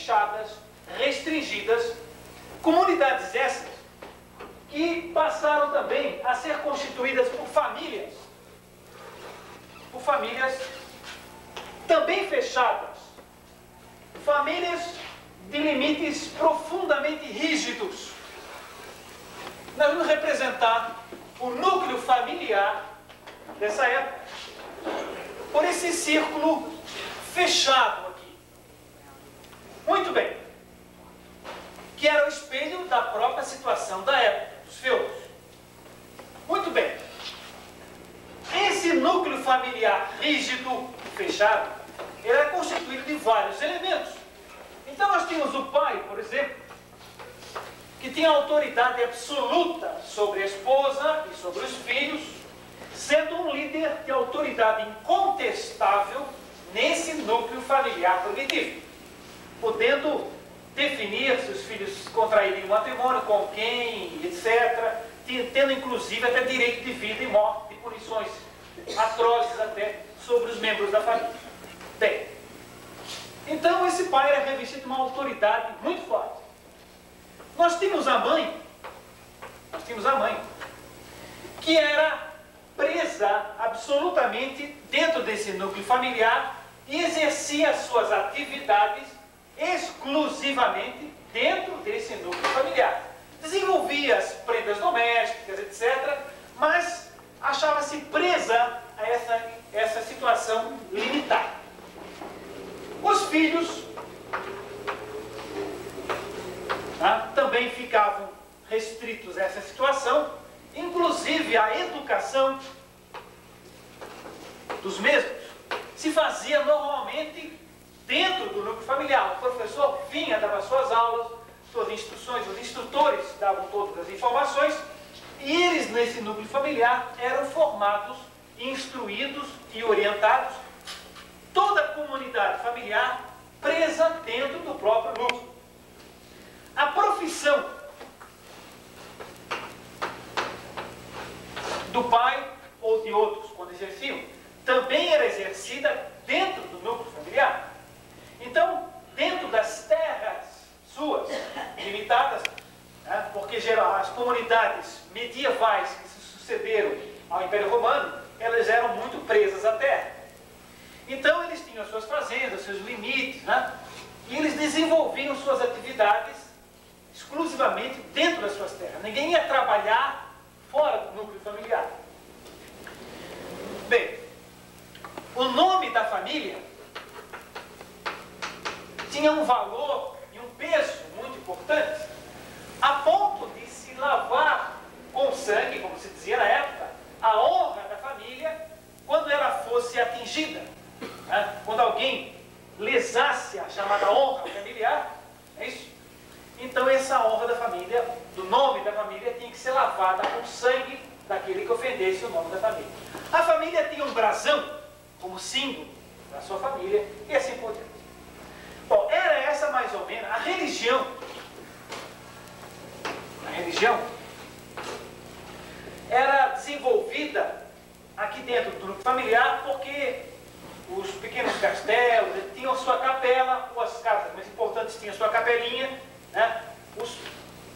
fechadas, restringidas, comunidades essas que passaram também a ser constituídas por famílias também fechadas, famílias de limites profundamente rígidos. Nós vamos representar o núcleo familiar dessa época por esse círculo fechado aqui. Muito bem. Que era o espelho da própria situação da época, dos feudos. Muito bem. Esse núcleo familiar rígido, fechado, ele era constituído de vários elementos. Então nós tínhamos o pai, por exemplo, que tinha autoridade absoluta sobre a esposa e sobre os filhos, sendo um líder de autoridade incontestável nesse núcleo familiar primitivo, podendo definir se os filhos contraírem um matrimônio, com quem, etc., tendo inclusive até direito de vida e morte, de punições atrozes até sobre os membros da família. Bem, então esse pai era revestido de uma autoridade muito forte. Nós tínhamos a mãe, que era presa absolutamente dentro desse núcleo familiar e exercia suas atividades exclusivamente dentro desse núcleo familiar. Desenvolvia as prendas domésticas, etc., mas achava-se presa a essa situação limitada. Os filhos também ficavam restritos a essa situação, inclusive a educação dos mesmos se fazia normalmente dentro do núcleo familiar. O professor vinha, dava suas aulas, suas instruções, os instrutores davam todas as informações, e eles, nesse núcleo familiar, eram formados, instruídos e orientados. Toda a comunidade familiar presa dentro do próprio núcleo. A profissão do pai ou de outros, quando exerciam, também era exercida dentro do núcleo familiar. Então, dentro das terras suas, limitadas, porque as comunidades medievais que se sucederam ao Império Romano, elas eram muito presas à terra. Então, eles tinham as suas fazendas, seus limites, e eles desenvolviam suas atividades exclusivamente dentro das suas terras. Ninguém ia trabalhar fora do núcleo familiar. Bem, o nome da família tinha um valor e um peso muito importante, a ponto de se lavar com sangue, como se dizia na época, a honra da família quando ela fosse atingida. Quando alguém lesasse a chamada honra familiar, é isso? Então essa honra da família, do nome da família, tinha que ser lavada com sangue daquele que ofendesse o nome da família. A família tinha um brasão como símbolo da sua família e assim por diante. Bom, era essa mais ou menos a religião. A religião era desenvolvida aqui dentro do núcleo familiar porque os pequenos castelos tinham a sua capela, ou as casas mais importantes tinham a sua capelinha, Os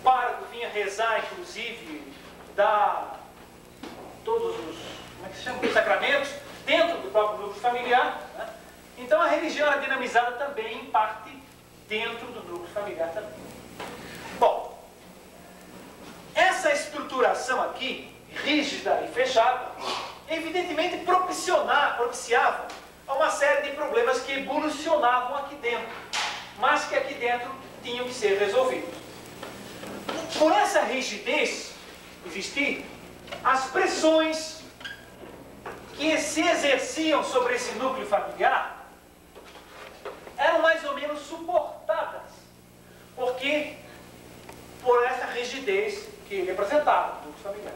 párocos vinham rezar, inclusive, dar todos os, como é que se chama, os sacramentos dentro do próprio núcleo familiar. Então a religião era dinamizada também, em parte, dentro do núcleo familiar também. Bom, essa estruturação aqui, rígida e fechada, evidentemente propiciava a uma série de problemas que evolucionavam aqui dentro, mas que aqui dentro tinham que ser resolvidos. Por essa rigidez existir, as pressões que se exerciam sobre esse núcleo familiar eram mais ou menos suportadas, porque por essa rigidez que ele apresentava, o núcleo familiar.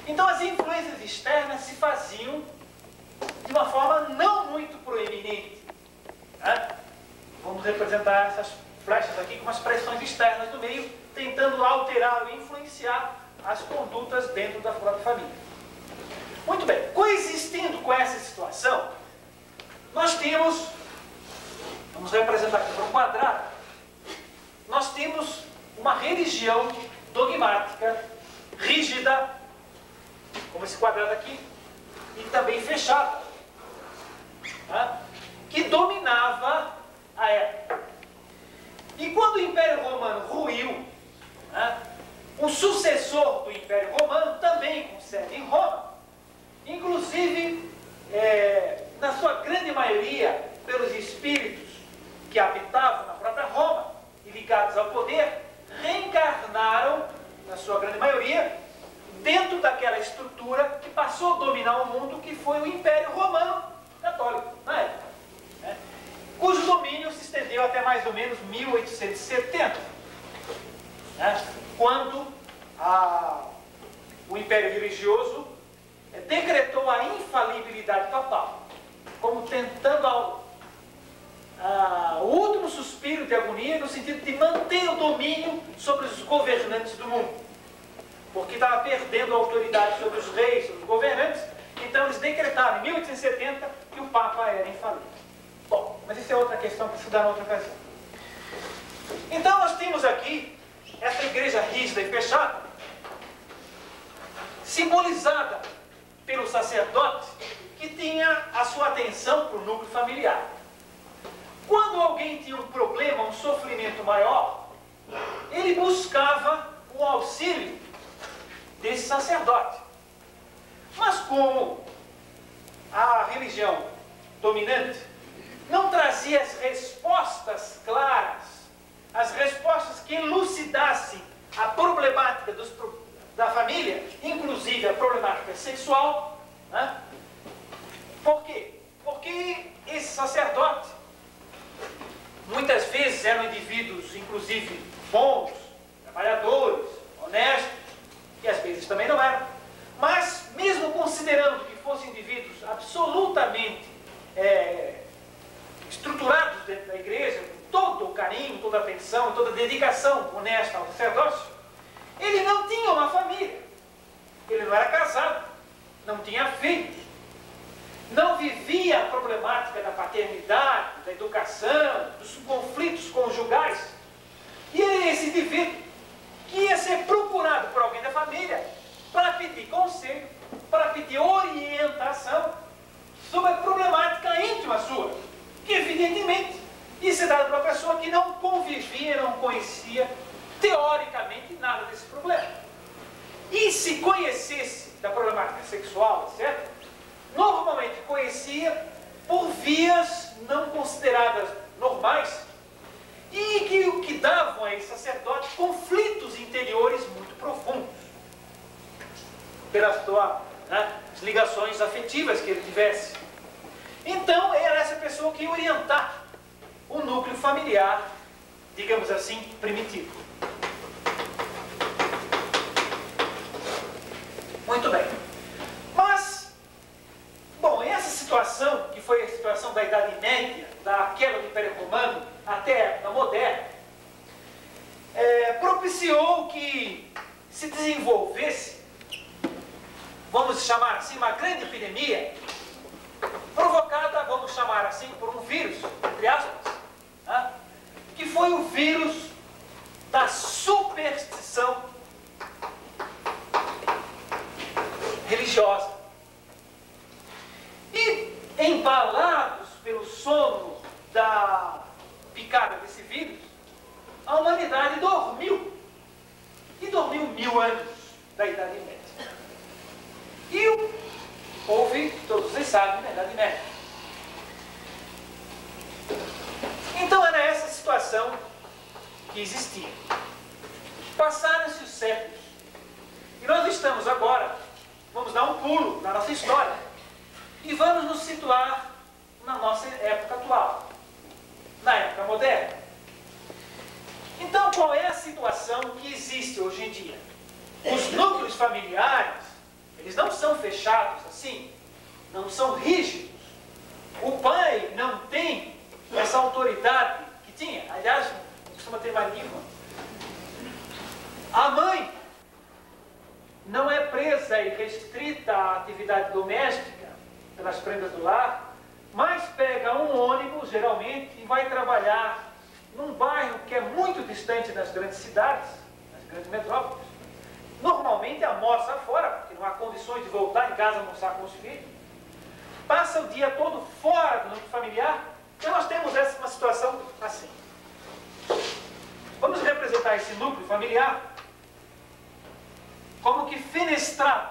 Então as influências externas se faziam de uma forma não muito proeminente. Vamos representar essas flechas aqui com as pressões externas do meio, tentando alterar ou influenciar as condutas dentro da própria família. Muito bem, coexistindo com essa situação, nós temos, vamos representar aqui por um quadrado, nós temos uma religião dogmática, rígida, como esse quadrado aqui, e também fechada, né, que dominava a época. E quando o Império Romano ruiu, né, o sucessor do Império Romano também com sede em Roma, inclusive, na sua grande maioria, pelos espíritos que habitavam na própria Roma e ligados ao poder, reencarnaram, na sua grande maioria, dentro daquela estrutura que passou a dominar o mundo, que foi o Império Romano Católico, na época, né, cujo domínio se estendeu até mais ou menos 1870, né, quando o Império Religioso decretou a infalibilidade papal, como tentando o último suspiro de agonia, no sentido de manter o domínio sobre os governantes do mundo, porque estava perdendo a autoridade sobre os reis, sobre os governantes. Então eles decretaram em 1870 que o Papa era infalível. Bom, mas isso é outra questão para estudar em outra ocasião. Então nós temos aqui essa igreja rígida e fechada, simbolizada pelo sacerdote, que tinha a sua atenção para o núcleo familiar. Quando alguém tinha um problema, um sofrimento maior, ele buscava o auxílio desse sacerdote. Mas como a religião dominante não trazia as respostas claras, as respostas que elucidassem a problemática da família, inclusive a problemática sexual, né? Por quê? Porque esse sacerdote, muitas vezes eram indivíduos, inclusive, bons, trabalhadores, honestos, e às vezes também não eram. Mas, mesmo considerando que fossem indivíduos absolutamente estruturados dentro da igreja, com todo o carinho, toda a atenção, toda a dedicação honesta ao sacerdócio, ele não tinha uma família. Ele não era casado, não tinha filhos, não vivia a problemática da paternidade, da educação, dos conflitos conjugais. E era esse indivíduo que ia ser procurado por alguém da família para pedir conselho, para pedir orientação sobre a problemática íntima sua, que evidentemente ia ser dada para uma pessoa que não convivia, não conhecia teoricamente nada desse problema. E se conhecesse da problemática sexual, etc., normalmente conhecia por vias não consideradas normais e que davam a esse sacerdote conflitos interiores muito profundos, pelas as ligações afetivas que ele tivesse. Então era essa pessoa que ia orientar o núcleo familiar, digamos assim, primitivo. Muito bem. Mas, bom, essa situação, que foi a situação da Idade Média, da queda do Império Romano até a época moderna, propiciou que se desenvolvesse, vamos chamar assim, uma grande epidemia, provocada, vamos chamar assim, por um vírus, entre aspas, né, que foi o vírus da superstição religiosa. E, embalados pelo sono da picada desse vírus, a humanidade dormiu. E dormiu 1000 anos da Idade Média. E houve, todos vocês sabem, na Idade Média. Então era essa situação que existia. Passaram-se os séculos. E nós estamos agora, vamos dar um pulo na nossa história e vamos nos situar na nossa época atual, na época moderna. Então, qual é a situação que existe hoje em dia? Os núcleos familiares, eles não são fechados assim, não são rígidos. O pai não tem essa autoridade que tinha, aliás, costuma ter mais nenhuma. A mãe não é presa e restrita à atividade doméstica, pelas prendas do lar, mas pega um ônibus, geralmente, e vai trabalhar num bairro que é muito distante das grandes cidades, das grandes metrópoles, normalmente almoça fora, porque não há condições de voltar em casa almoçar com os filhos, passa o dia todo fora do núcleo familiar. Então nós temos uma situação assim. Vamos representar esse núcleo familiar como que fenestrado,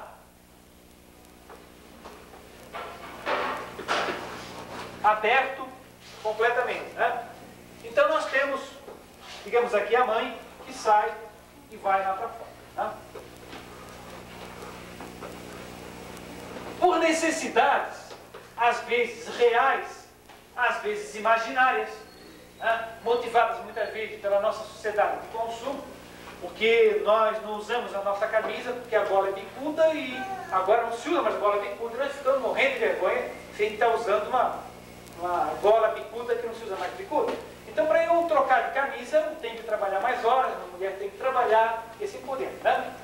aberto completamente, né? Então nós temos, digamos aqui, a mãe que sai e vai lá para fora, tá? Por necessidades, às vezes reais, às vezes imaginárias, né? Motivadas muitas vezes pela nossa sociedade de consumo, porque nós não usamos a nossa camisa porque a gola é bicuda e agora não se usa mais gola bicuda, nós ficamos morrendo de vergonha se a gente está usando uma gola bicuda que não se usa mais bicuda. Então, para eu trocar de camisa, eu tenho que trabalhar mais horas, a mulher tem que trabalhar, e assim por diante, né?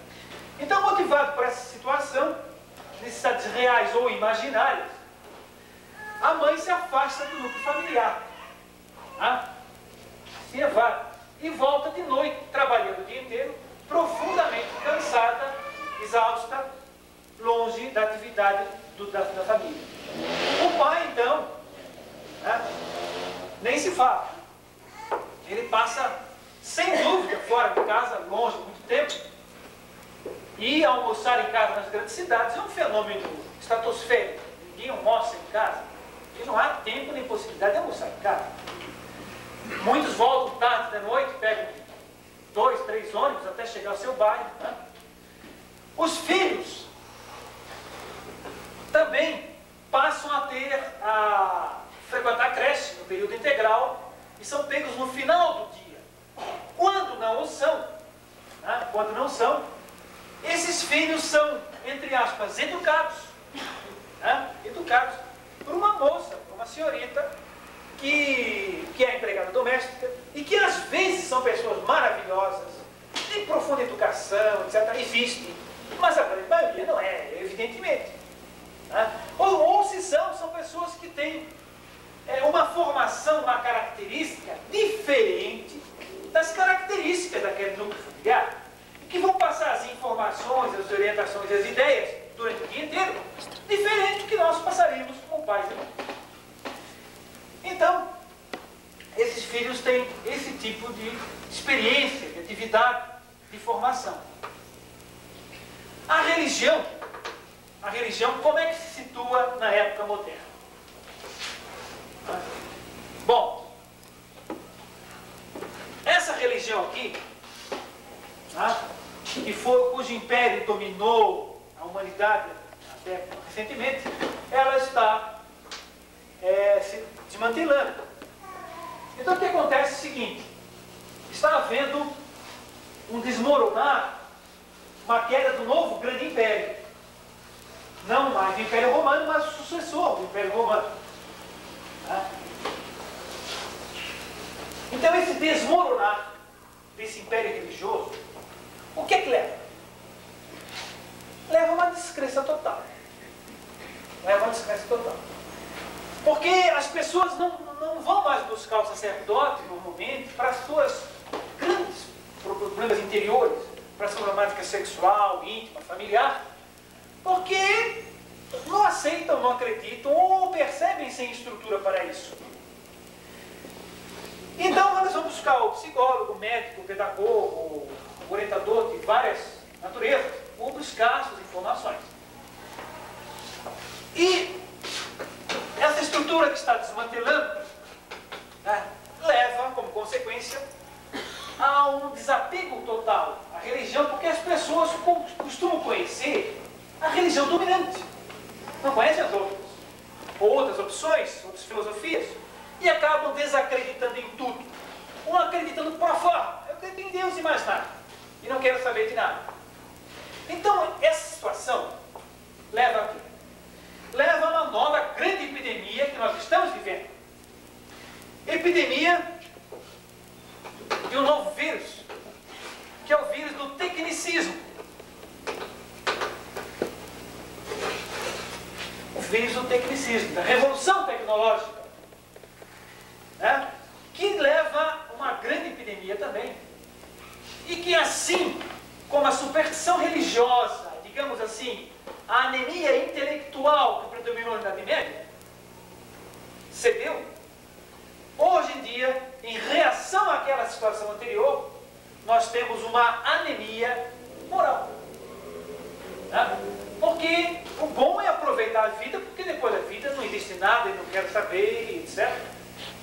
Então, motivado por essa situação, necessidades reais ou imaginárias, a mãe se afasta do núcleo familiar, tá? Se evade e volta de noite, trabalhando o dia inteiro, profundamente cansada, exausta, longe da atividade da família. O pai, então, né, nem se fala. Ele passa, sem dúvida, fora de casa, longe, muito tempo. E almoçar em casa nas grandes cidades é um fenômeno estratosférico. Ninguém almoça em casa. E não há tempo nem possibilidade de almoçar em casa. Muitos voltam tarde da noite, pegam 2, 3 ônibus até chegar ao seu bairro, né? Os filhos também passam a frequentar a creche no período integral e são pegos no final do dia. Quando não o são, né? Quando não são, esses filhos são, entre aspas, educados, né? Educados por uma moça, por uma senhorita, que é empregada doméstica e que às vezes são pessoas maravilhosas, de profunda educação, etc. Existem, mas a grande maioria não é, evidentemente. Né? Ou se são pessoas que têm uma formação, uma característica diferente das características daquele núcleo familiar, e que vão passar as informações, as orientações e as ideias durante o dia inteiro, diferente do que nós passaríamos como pais e mães. Então, esses filhos têm esse tipo de experiência, de atividade, de formação. A religião, como é que se situa na época moderna? Bom, essa religião aqui, cujo império dominou a humanidade até recentemente, ela está se desmantelando. Então o que acontece é o seguinte: está havendo um desmoronar, uma queda do novo grande império. Não mais do Império Romano, mas o sucessor do Império Romano. Então esse desmoronar desse império religioso, o que é que leva? Leva a uma descrença total. Porque as pessoas não vão mais buscar o sacerdote, normalmente, para as suas grandes problemas interiores, para a sua problemática sexual, íntima, familiar, porque não aceitam, não acreditam ou percebem sem estrutura para isso. Então, elas vão buscar o psicólogo, o médico, o pedagogo, o orientador de várias naturezas, vão buscar suas informações. E essa estrutura que está desmantelando, né, leva, como consequência, a um desapego total à religião, porque as pessoas costumam conhecer a religião dominante. Não conhecem as outras. Ou outras opções, outras filosofias, e acabam desacreditando em tudo. Um acreditando por fora. Eu acredito em Deus e mais nada. E não quero saber de nada. Então, essa situação leva a quê? Leva a uma nova grande epidemia que nós estamos vivendo. Epidemia de um novo vírus, que é o vírus do tecnicismo. O vírus do tecnicismo, da revolução tecnológica, né? Que leva a uma que assim como a superstição religiosa, digamos assim, a anemia intelectual que predominou na Idade Média, cedeu, hoje em dia, em reação àquela situação anterior, nós temos uma anemia moral. Tá? Porque o bom é aproveitar a vida, porque depois da vida não existe nada e não quero saber, etc.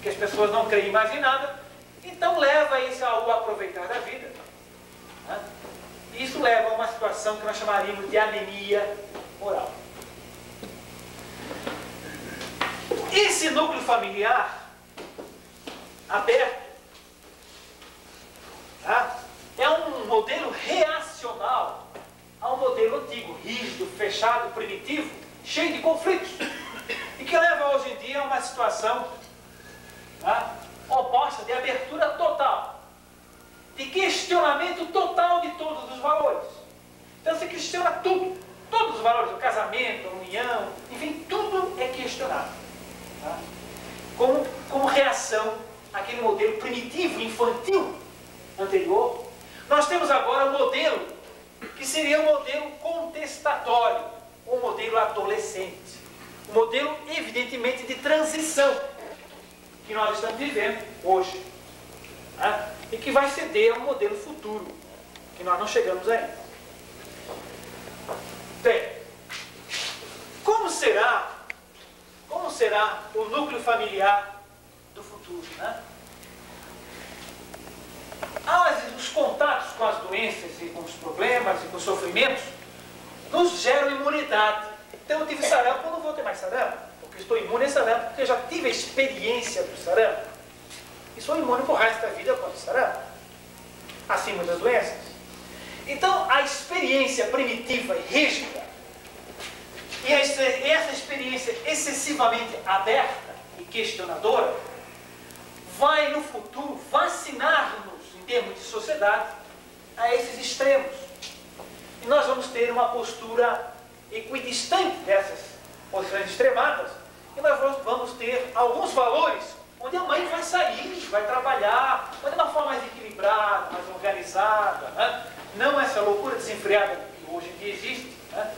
Que as pessoas não creem mais em nada. Então leva isso ao aproveitar da vida. Tá? E isso leva a uma situação que nós chamaríamos de anemia moral. Esse núcleo familiar aberto, tá? É um modelo reacional ao modelo antigo, rígido, fechado, primitivo, cheio de conflitos, e que leva hoje em dia a uma situação, tá, oposta, de abertura total, de questionamento total de todos os valores. Então se questiona tudo, todos os valores, o casamento, a união, enfim, tudo é questionado. Tá? Como reação àquele modelo primitivo, infantil, anterior, nós temos agora um modelo que seria um modelo contestatório, um modelo adolescente, um modelo evidentemente de transição que nós estamos vivendo hoje, né? E que vai ceder a um modelo futuro, que nós não chegamos ainda. Bem, como será o núcleo familiar do futuro, né? Os contatos com as doenças e com os problemas e com os sofrimentos nos geram imunidade. Então eu tive sarampo, eu não vou ter mais sarampo, porque estou imune a sarampo, porque eu já tive a experiência do sarampo. E sou imune por resto da vida contra o sarampo. Assim muitas doenças. Então a experiência primitiva e rígida, e essa experiência excessivamente aberta e questionadora, vai no futuro vacinar-nos, em termos de sociedade, a esses extremos. E nós vamos ter uma postura equidistante dessas posições extremadas, e nós vamos ter alguns valores onde a mãe vai sair, vai trabalhar, mas de uma forma mais equilibrada, mais organizada, né? Não essa loucura desenfreada que hoje em dia existe, né?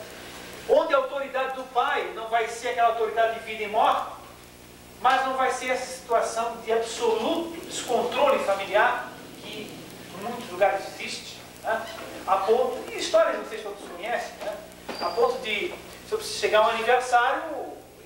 Onde a autoridade do pai não vai ser aquela autoridade de vida e morte, mas não vai ser essa situação de absoluto descontrole familiar que em muitos lugares existe, né? A ponto, e histórias não sei se todos conhecem, né? A ponto de, se eu chegar um aniversário,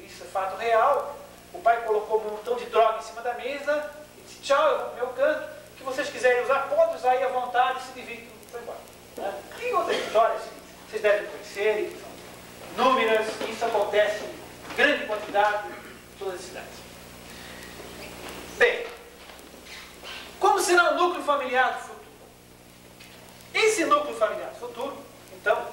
isso é fato real, o pai colocou um montão de droga em cima da mesa e disse: tchau, eu vou pro meu canto, o que vocês quiserem usar, pode usar aí à vontade, se divirtam, foi embora, né? E outras histórias vocês devem conhecer, são inúmeras, e isso acontece em grande quantidade em todas as cidades. Bem, como será o núcleo familiar do futuro? Esse núcleo familiar do futuro, então,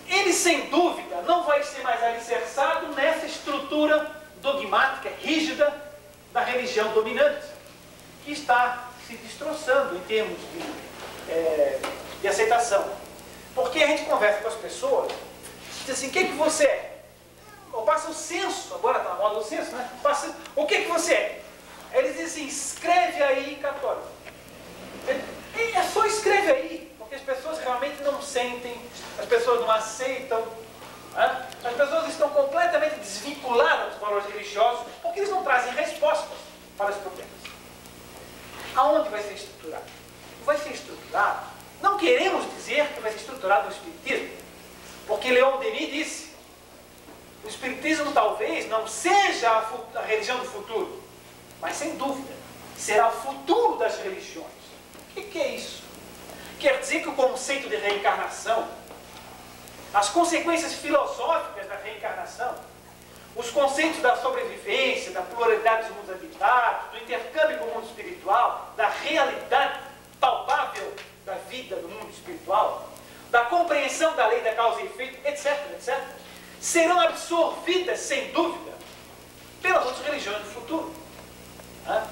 ele sem dúvida não vai ser mais alicerçado nessa estrutura dogmática, rígida, da religião dominante, que está se destroçando em termos de aceitação. Porque a gente conversa com as pessoas, diz assim: o que é que você é? Ou passa o censo, agora está na moda o censo, né? Passa, o que é que você é? Aí eles dizem assim: escreve aí católico. É só escreve aí, porque as pessoas realmente não sentem, as pessoas não aceitam, né? As pessoas estão completamente desvinculadas dos valores religiosos, porque eles não trazem respostas para os problemas. Aonde vai ser estruturado? Vai ser estruturado, não queremos dizer que vai ser estruturado no Espiritismo, porque Leon Denis disse: o Espiritismo talvez não seja a religião do futuro, mas sem dúvida será o futuro das religiões. O que é isso? Quer dizer que o conceito de reencarnação, as consequências filosóficas da reencarnação, os conceitos da sobrevivência, da pluralidade dos mundos habitados, do intercâmbio com o mundo espiritual, da realidade palpável da vida do mundo espiritual, da compreensão da lei da causa e efeito, etc., etc., serão absorvidas, sem dúvida, pelas outras religiões do futuro. Né?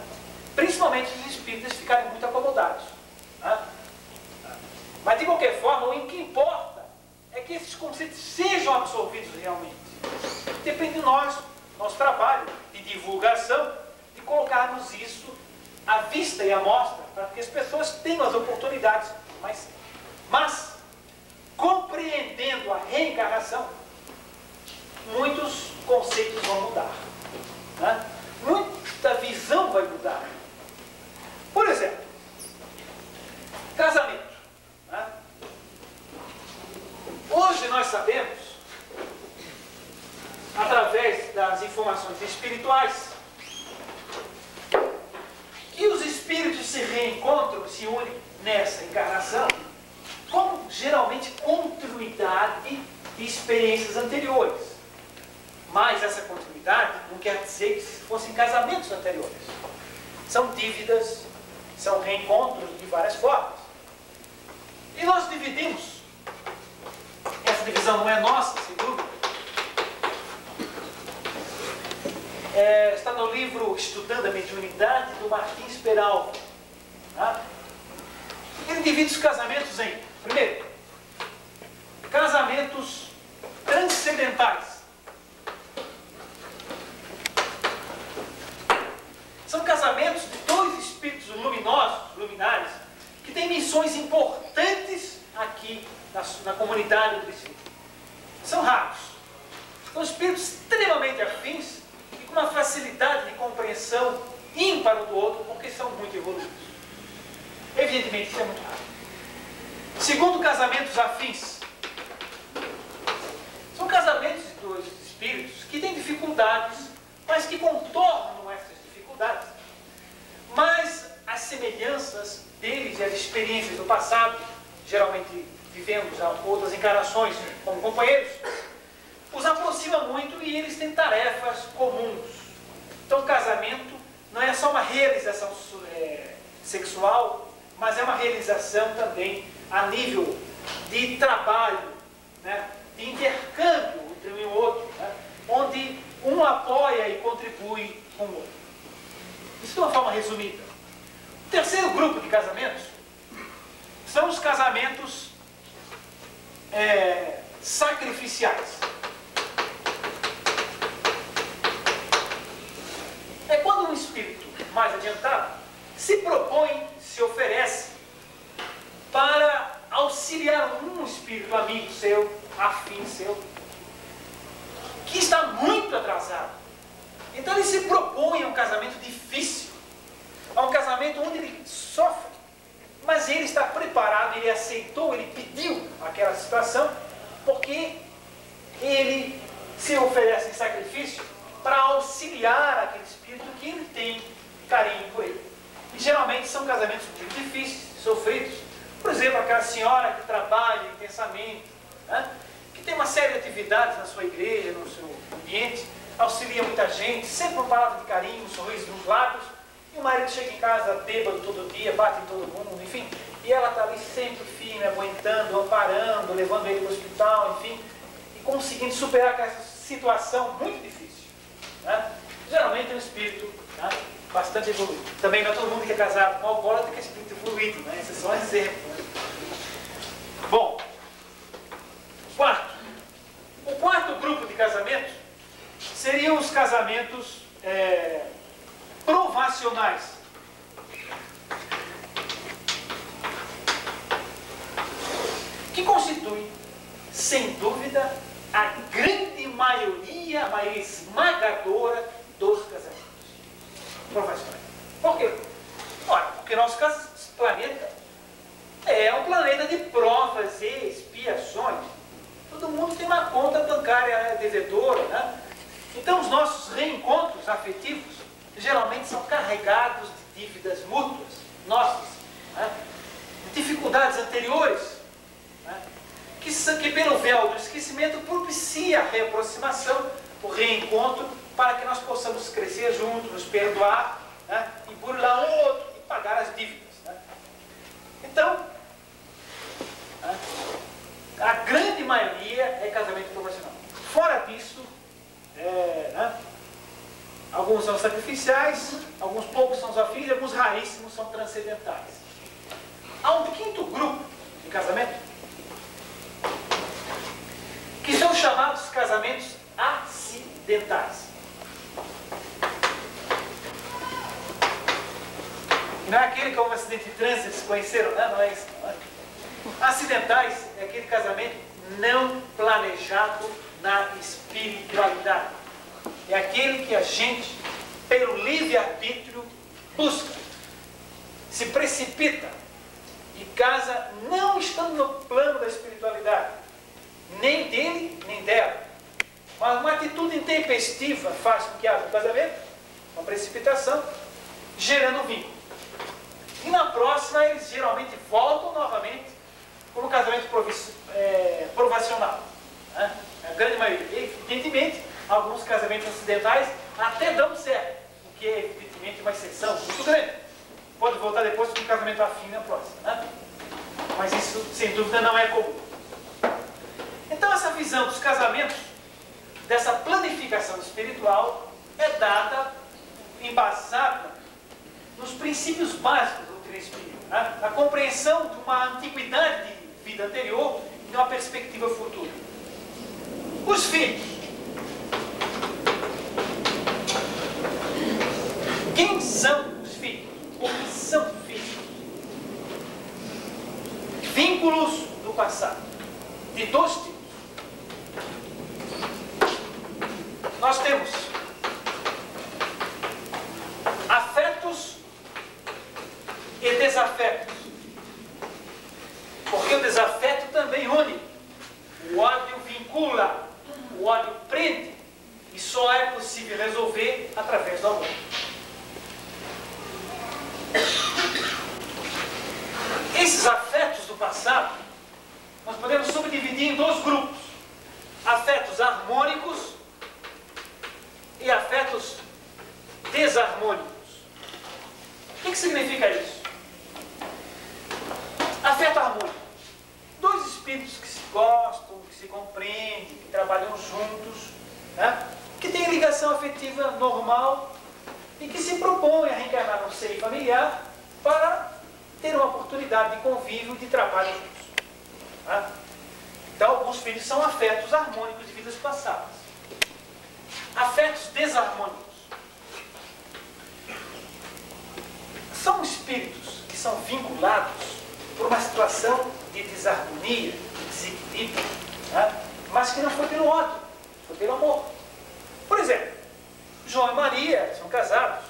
Principalmente os espíritas ficarem muito acomodados. Né? Mas, de qualquer forma, o que importa é que esses conceitos sejam absorvidos realmente. Depende de nós, nosso trabalho de divulgação, de colocarmos isso à vista e à mostra, para que as pessoas tenham as oportunidades mais reencarnação, muitos conceitos vão mudar, né? Muita visão vai mudar. Por exemplo, casamento, né? Hoje nós sabemos, através das informações espirituais, que os espíritos se reencontram, se unem nessa encarnação, com geralmente continuidade de experiências anteriores. Mas essa continuidade não quer dizer que fossem casamentos anteriores. São dívidas, são reencontros de várias formas. E nós dividimos, essa divisão não é nossa, sem dúvida. Está no livro Estudando a Mediunidade, do Martins Peralva. Tá? Ele divide os casamentos em, primeiro, casamentos transcendentais. São casamentos de dois espíritos luminosos, luminares, que têm missões importantes aqui na comunidade do espírito. São raros. São espíritos extremamente afins e com uma facilidade de compreensão ímpar um do outro, porque são muito evoluídos. Evidentemente, isso é muito raro. Segundo, casamentos afins. São casamentos de dois espíritos que têm dificuldades, mas que contornam essas dificuldades. Mas as semelhanças deles e as experiências do passado, geralmente vivendo já outras encarnações como companheiros, os aproxima muito e eles têm tarefas comuns. Então, o casamento não é só uma realização sexual, mas é uma realização também a nível de trabalho, né? De intercâmbio entre um e o outro, né? Onde um apoia e contribui com o outro. Isso de uma forma resumida. O terceiro grupo de casamentos são os casamentos sacrificiais. É quando um espírito mais adiantado se propõe, se oferece para auxiliar um espírito amigo seu, afim seu, que está muito atrasado. Então ele se propõe a um casamento difícil, a um casamento onde ele sofre, mas ele está preparado, ele aceitou, ele pediu aquela situação, porque ele se oferece em sacrifício para auxiliar aquele espírito que ele tem carinho por ele. E geralmente são casamentos muito difíceis, sofridos. Por exemplo, aquela senhora que trabalha intensamente, né? Que tem uma série de atividades na sua igreja, no seu ambiente, auxilia muita gente, sempre uma palavra de carinho, um sorriso nos lábios, e o marido chega em casa bêbado todo dia, bate em todo mundo, enfim, e ela está ali sempre firme, aguentando, amparando, levando ele para o hospital, enfim, e conseguindo superar aquela situação muito difícil, né? Geralmente é um espírito, né, bastante evoluído. Também não é todo mundo que é casado com alcoólatra que é espírito evoluído, né? Esse é só um exemplo, né? Bom, o quarto grupo de casamentos seriam os casamentos provacionais. Que constituem, sem dúvida, a grande maioria, a maioria esmagadora dos casamentos provacionais. Por quê? Ora, porque nosso planeta é um planeta de provas e expiações. Todo mundo tem uma conta bancária devedora, né? Então, os nossos reencontros afetivos geralmente são carregados de dívidas mútuas, nossas, né? De dificuldades anteriores, né? Que pelo véu do esquecimento propicia a reaproximação, o reencontro, para que nós possamos crescer juntos, nos perdoar, né? E burlar um outro e pagar as dívidas, né? Então, né? A grande maioria é casamento provacional. Fora disso, né? Alguns são sacrificiais, alguns poucos são afins e alguns raríssimos são transcendentais. Há um quinto grupo de casamento que são chamados casamentos acidentais. E não é aquele que houve um acidente de trânsito, se conheceram, né? Não é isso. Não é? Acidentais é aquele casamento não planejado na espiritualidade. É aquele que a gente, pelo livre-arbítrio, busca, se precipita e casa não estando no plano da espiritualidade, nem dele, nem dela. Mas uma atitude intempestiva faz com que haja um casamento, uma precipitação, gerando um vínculo. E na próxima eles geralmente voltam novamente como um casamento provacional. Né? A grande maioria. Evidentemente, alguns casamentos acidentais até dão certo, o que é evidentemente uma exceção muito grande. Pode voltar depois com um casamento afim na próxima. Né? Mas isso, sem dúvida, não é comum. Então, essa visão dos casamentos, dessa planificação espiritual, é dada, embasada nos princípios básicos da doutrina espírita, né? Na compreensão de uma antiguidade de vida anterior e de uma perspectiva futura. Os filhos. Quem são os filhos? O que são filhos? Vínculos do passado, de dois tipos. Nós temos afetos e desafetos. Porque o desafeto também une. O ódio vincula, o ódio prende. E só é possível resolver através do amor. Esses afetos do passado, nós podemos subdividir em dois grupos. Afetos harmônicos e afetos desarmônicos. O que significa isso? Afeto harmônico. Dois espíritos que se gostam, que se compreendem, que trabalham juntos, né? Que têm ligação afetiva normal e que se propõem a reencarnar no seio familiar para ter uma oportunidade de convívio e de trabalho juntos. Né? Então, alguns filhos são afetos harmônicos de vidas passadas. Afetos desarmônicos. São espíritos que são vinculados por uma situação de desarmonia, de desequilíbrio, né? Mas que não foi pelo ódio, foi pelo amor. Por exemplo, João e Maria são casados,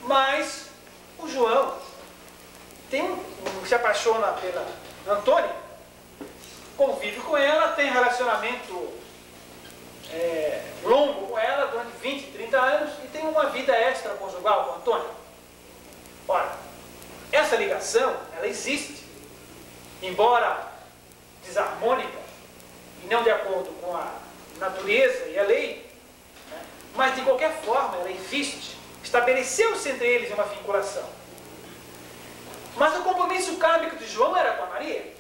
mas o João se apaixona pela Antônia, convive com ela, tem relacionamento longo com ela durante 20, 30 anos e tem uma vida extraconjugal com a Antônia. Ora, essa ligação, ela existe, embora desarmônica e não de acordo com a natureza e a lei, né? Mas de qualquer forma ela existe, estabeleceu-se entre eles uma vinculação. Mas o compromisso kármico de João era com a Maria.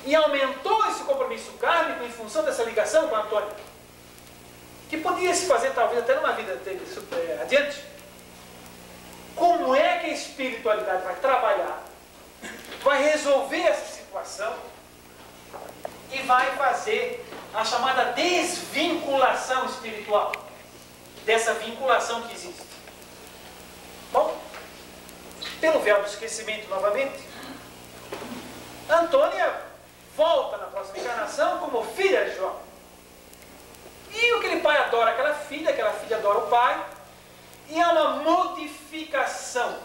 E aumentou esse compromisso kármico em função dessa ligação com a Antônia, que podia se fazer talvez até numa vida adiante. Como é que a espiritualidade vai trabalhar, vai resolver essa situação e vai fazer a chamada desvinculação espiritual dessa vinculação que existe? Bom, pelo véu do esquecimento novamente, Antônia volta na próxima encarnação como filha de João. E aquele pai adora aquela filha adora o pai, e há uma modificação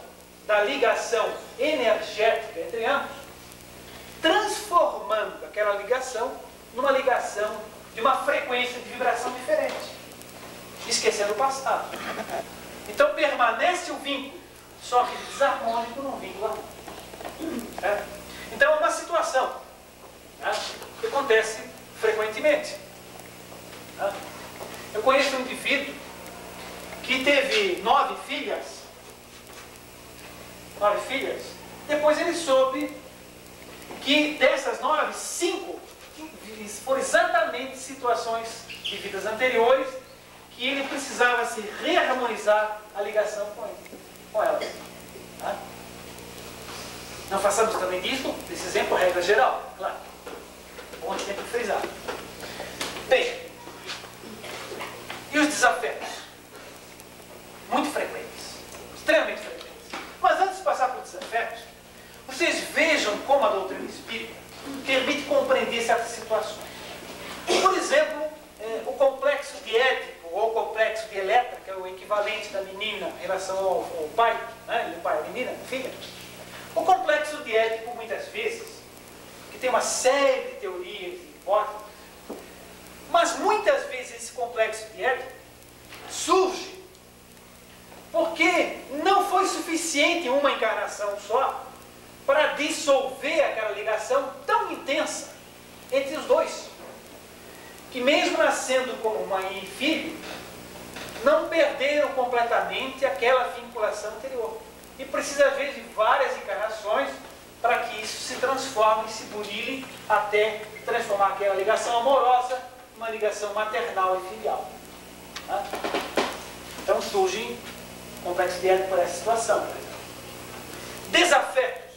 da ligação energética entre ambos, transformando aquela ligação numa ligação de uma frequência de vibração diferente, esquecendo o passado. Então permanece o vínculo, só que desarmônico num vínculo harmônico. Então é uma situação, né, que acontece frequentemente. Eu conheço um indivíduo que teve 9 filhas, depois ele soube que dessas 9, 5 foram exatamente situações de vidas anteriores que ele precisava se reharmonizar a ligação com elas. Tá? Não façamos também disso, desse exemplo, regra geral, claro. Bom sempre frisar. Bem, e os desafetos? Muito frequentes, extremamente frequentes. Mas antes de passar por desafetos, vocês vejam como a doutrina espírita permite compreender certas situações. Por exemplo, o complexo de Édipo, ou o complexo de Eletra, que é o equivalente da menina em relação ao pai, né? E o pai, a menina, a filha. O complexo de Édipo, muitas vezes, que tem uma série de teorias e hipóteses, mas muitas vezes esse complexo de Édipo surge porque não foi suficiente uma encarnação só para dissolver aquela ligação tão intensa entre os dois, que mesmo nascendo como mãe e filho, não perderam completamente aquela vinculação anterior. E precisa, às vezes, de várias encarnações para que isso se transforme, se burile, até transformar aquela ligação amorosa em uma ligação maternal e filial. Tá? Então surge complexo de Édipo por essa situação. Desafetos.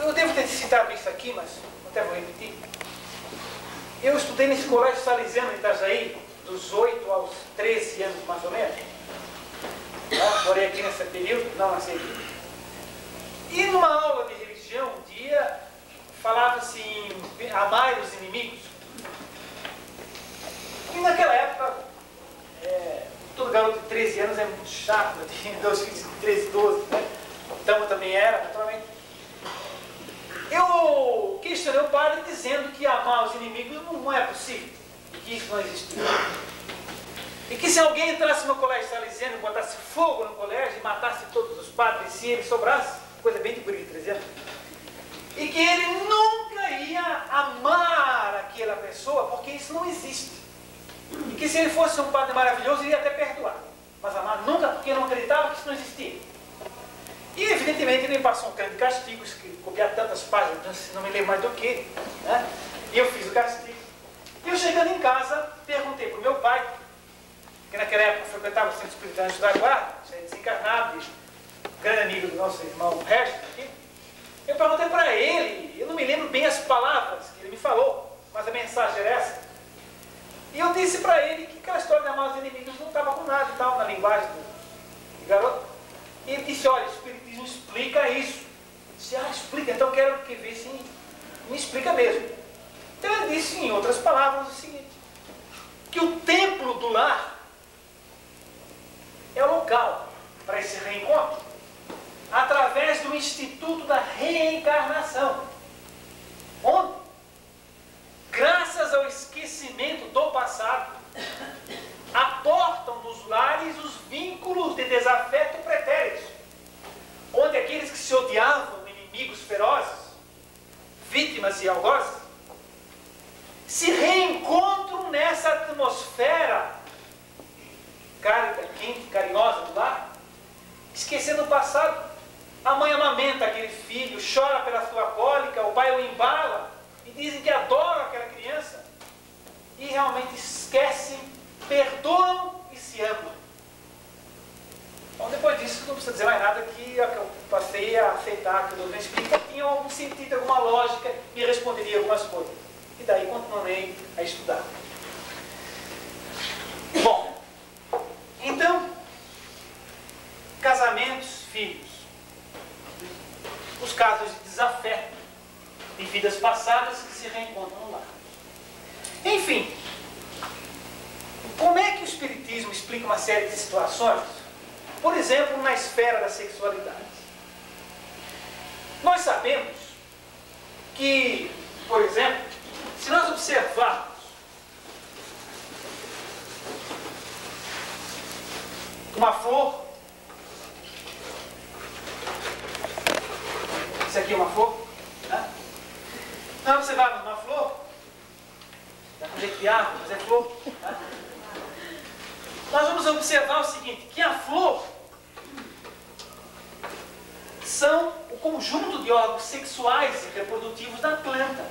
Eu devo ter citado isso aqui, mas até vou repetir. Eu estudei nesse colégio salesiano em Itajaí, dos 8 aos 13 anos, mais ou menos. Morei aqui nesse período, não nasci aqui. E numa aula de religião, um dia, falava-se em amar os inimigos. E naquela época, todo garoto de 13 anos é muito chato, eu tinha 2 filhos de 13, 12, né? Então eu também era, naturalmente. Eu questionei o padre dizendo que amar os inimigos não é possível, e que isso não existia. E que se alguém entrasse no colégio salesiano e botasse fogo no colégio e matasse todos os padres, se ele sobrasse, coisa bem de guri de 13 anos, e que ele nunca ia amar aquela pessoa, porque isso não existe. E que se ele fosse um padre maravilhoso, ele ia até perdoar. Mas amar nunca, porque não acreditava que isso não existia. E evidentemente ele me passou um grande castigo, copiar tantas páginas, não me lembro mais do que, né? E eu fiz o castigo. E eu chegando em casa, perguntei para o meu pai, que naquela época frequentava o Centro Espírita Anjo da Guarda, já é desencarnado, grande amigo do nosso irmão Regis aqui. Eu perguntei para ele, eu não me lembro bem as palavras que ele me falou, mas a mensagem era essa. E eu disse para ele que aquela história de amar os inimigos não estava com nada e tal, na linguagem do garoto. E ele disse, olha, o Espiritismo explica isso. Eu disse, explica, então quero que ver se me explica mesmo. Então ele disse, em outras palavras, o seguinte, que o templo do lar é o local para esse reencontro, através do Instituto da Reencarnação, onde, graças ao esquecimento do passado, aportam nos lares os vínculos de desafeto pretéritos, onde aqueles que se odiavam, inimigos ferozes, vítimas e algozes, se reencontram nessa atmosfera cálida, quente, carinhosa do lar, esquecendo o passado. A mãe amamenta aquele filho, chora pela sua cólica, o pai o embala, e dizem que adoram aquela criança, e realmente esquecem, perdoam e se amam. Bom, depois disso não precisa dizer mais nada, que eu passei a aceitar que o doutor explica, tinha algum sentido, alguma lógica, e responderia algumas coisas. E daí continuei a estudar. Bom, então, casamentos, filhos. Os casos de desafeto, de vidas passadas que se reencontram no lar. Enfim, como é que o Espiritismo explica uma série de situações? Por exemplo, na esfera da sexualidade. Nós sabemos que, por exemplo, se nós observarmos uma flor, isso aqui é uma flor, né? Nós observarmos uma flor, dá com jeito de árvore, mas é flor, né? Nós vamos observar o seguinte, que a flor são o conjunto de órgãos sexuais e reprodutivos da planta,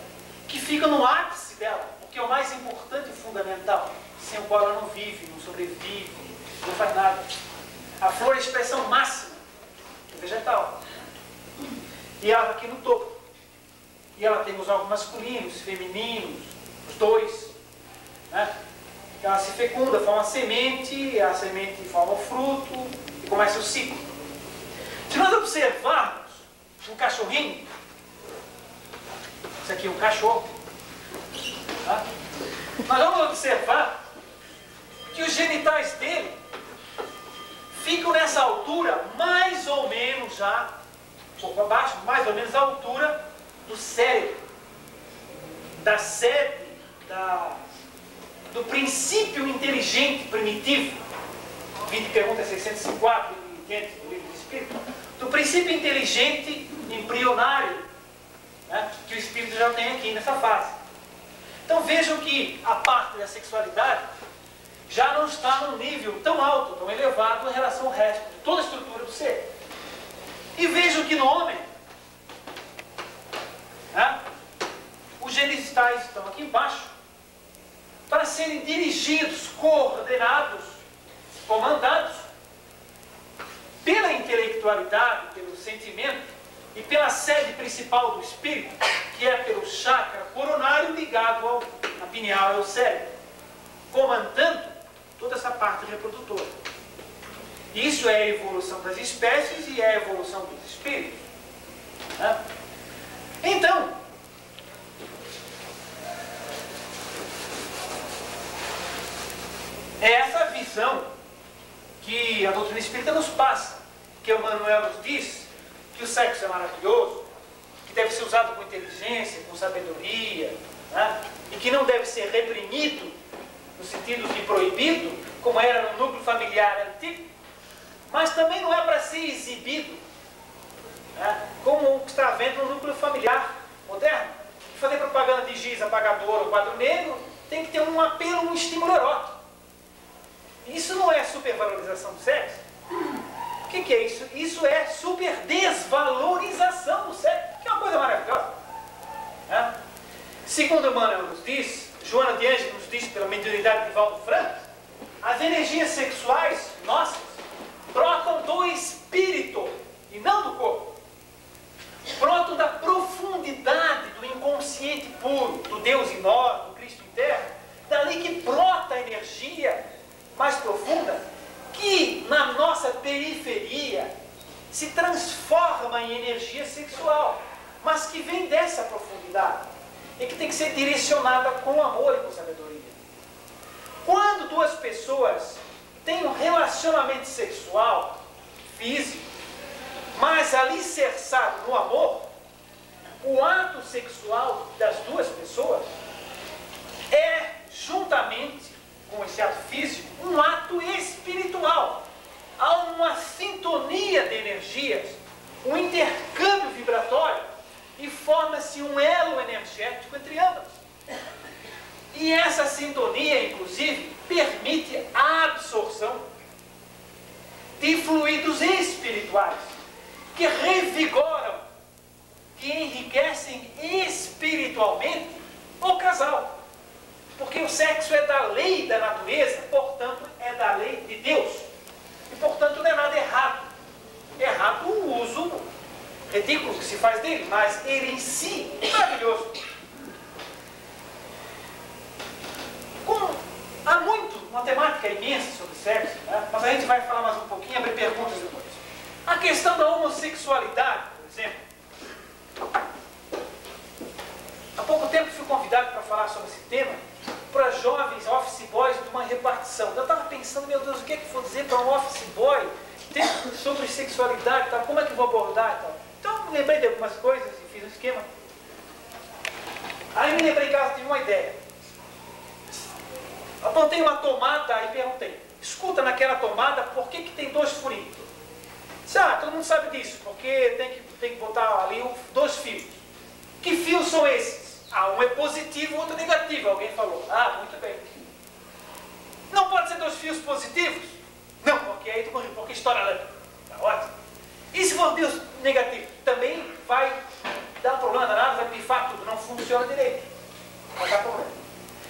que ficam no ápice dela, o que é o mais importante e fundamental, sem o qual ela não vive, não sobrevive, não faz nada. A flor é a expressão máxima do vegetal. E ela aqui no topo. E ela tem os órgãos masculinos, femininos, os dois, né? Ela se fecunda, forma a semente forma o fruto e começa o ciclo. Se nós observarmos um cachorrinho. Isso aqui é um cachorro. Tá? Nós vamos observar que os genitais dele ficam nessa altura, mais ou menos já, um pouco abaixo, mais ou menos a altura do cérebro, da sede, do princípio inteligente primitivo. 20 perguntas 604 do livro do Espírito. Do princípio inteligente embrionário, né, que o Espírito já tem aqui nessa fase. Então vejam que a parte da sexualidade já não está num nível tão alto, tão elevado em relação ao resto de toda a estrutura do ser. E vejam que no homem, né, os genitais estão aqui embaixo para serem dirigidos, coordenados, comandados pela intelectualidade, pelo sentimento e pela sede principal do espírito, que é pelo chakra coronário ligado à pineal e ao cérebro, comandando toda essa parte reprodutora. Isso é a evolução das espécies e é a evolução dos espíritos. Né? Então, é essa visão que a doutrina espírita nos passa, que o Emmanuel nos diz que o sexo é maravilhoso, que deve ser usado com inteligência, com sabedoria, né? E que não deve ser reprimido, no sentido de proibido, como era no núcleo familiar antigo, mas também não é para ser exibido, né? Como o que está havendo no núcleo familiar moderno. Fazer propaganda de giz, apagador ou quadro negro tem que ter um apelo, um estímulo erótico. Isso não é supervalorização do sexo? O que é isso? Isso é superdesvalorização do sexo, que é uma coisa maravilhosa. Né? Segundo Emmanuel nos diz, Joana de Ângeles nos diz pela mediunidade de Valdo Franco, as energias sexuais nossas brotam do espírito e não do corpo. Brotam da profundidade do inconsciente puro, do Deus em nós, do Cristo interno. Dali que brota a energia mais profunda, que na nossa periferia se transforma em energia sexual, mas que vem dessa profundidade e que tem que ser direcionada com amor e com sabedoria. Quando duas pessoas têm um relacionamento sexual, físico, mas alicerçado no amor, o ato sexual das duas pessoas é, juntamente com esse ato físico, um ato espiritual. Há uma sintonia de energias, um intercâmbio vibratório e forma-se um elo energético entre ambas. E essa sintonia, inclusive, permite a absorção de fluidos espirituais que revigoram, que enriquecem espiritualmente o casal. Porque o sexo é da lei da natureza, portanto, é da lei de Deus. E, portanto, não é nada errado. Errado o uso ridículo que se faz dele, mas ele em si é maravilhoso. Há uma temática imensa sobre sexo, né? Mas a gente vai falar mais um pouquinho, abrir perguntas depois. A questão da homossexualidade, por exemplo. Há pouco tempo fui convidado para falar sobre esse tema para jovens office boys de uma repartição. Eu estava pensando, meu Deus, o que é que vou dizer para um office boy sobre sexualidade e tal, como é que vou abordar e tal. Então me lembrei de algumas coisas e fiz um esquema. Aí me lembrei que eu tive uma ideia. Apontei uma tomada e perguntei, escuta naquela tomada, por que tem dois furinhos? Todo mundo sabe disso, porque tem que botar ali dois fios. Que fios são esses? Um é positivo, o outro é negativo, alguém falou. Muito bem. Não pode ser dois fios positivos? Não, porque aí porque estoura a lâmpada. Tá ótimo. E se for Deus negativo? Também vai dar um problema danado, vai pifar tudo, não funciona direito. Vai dar problema.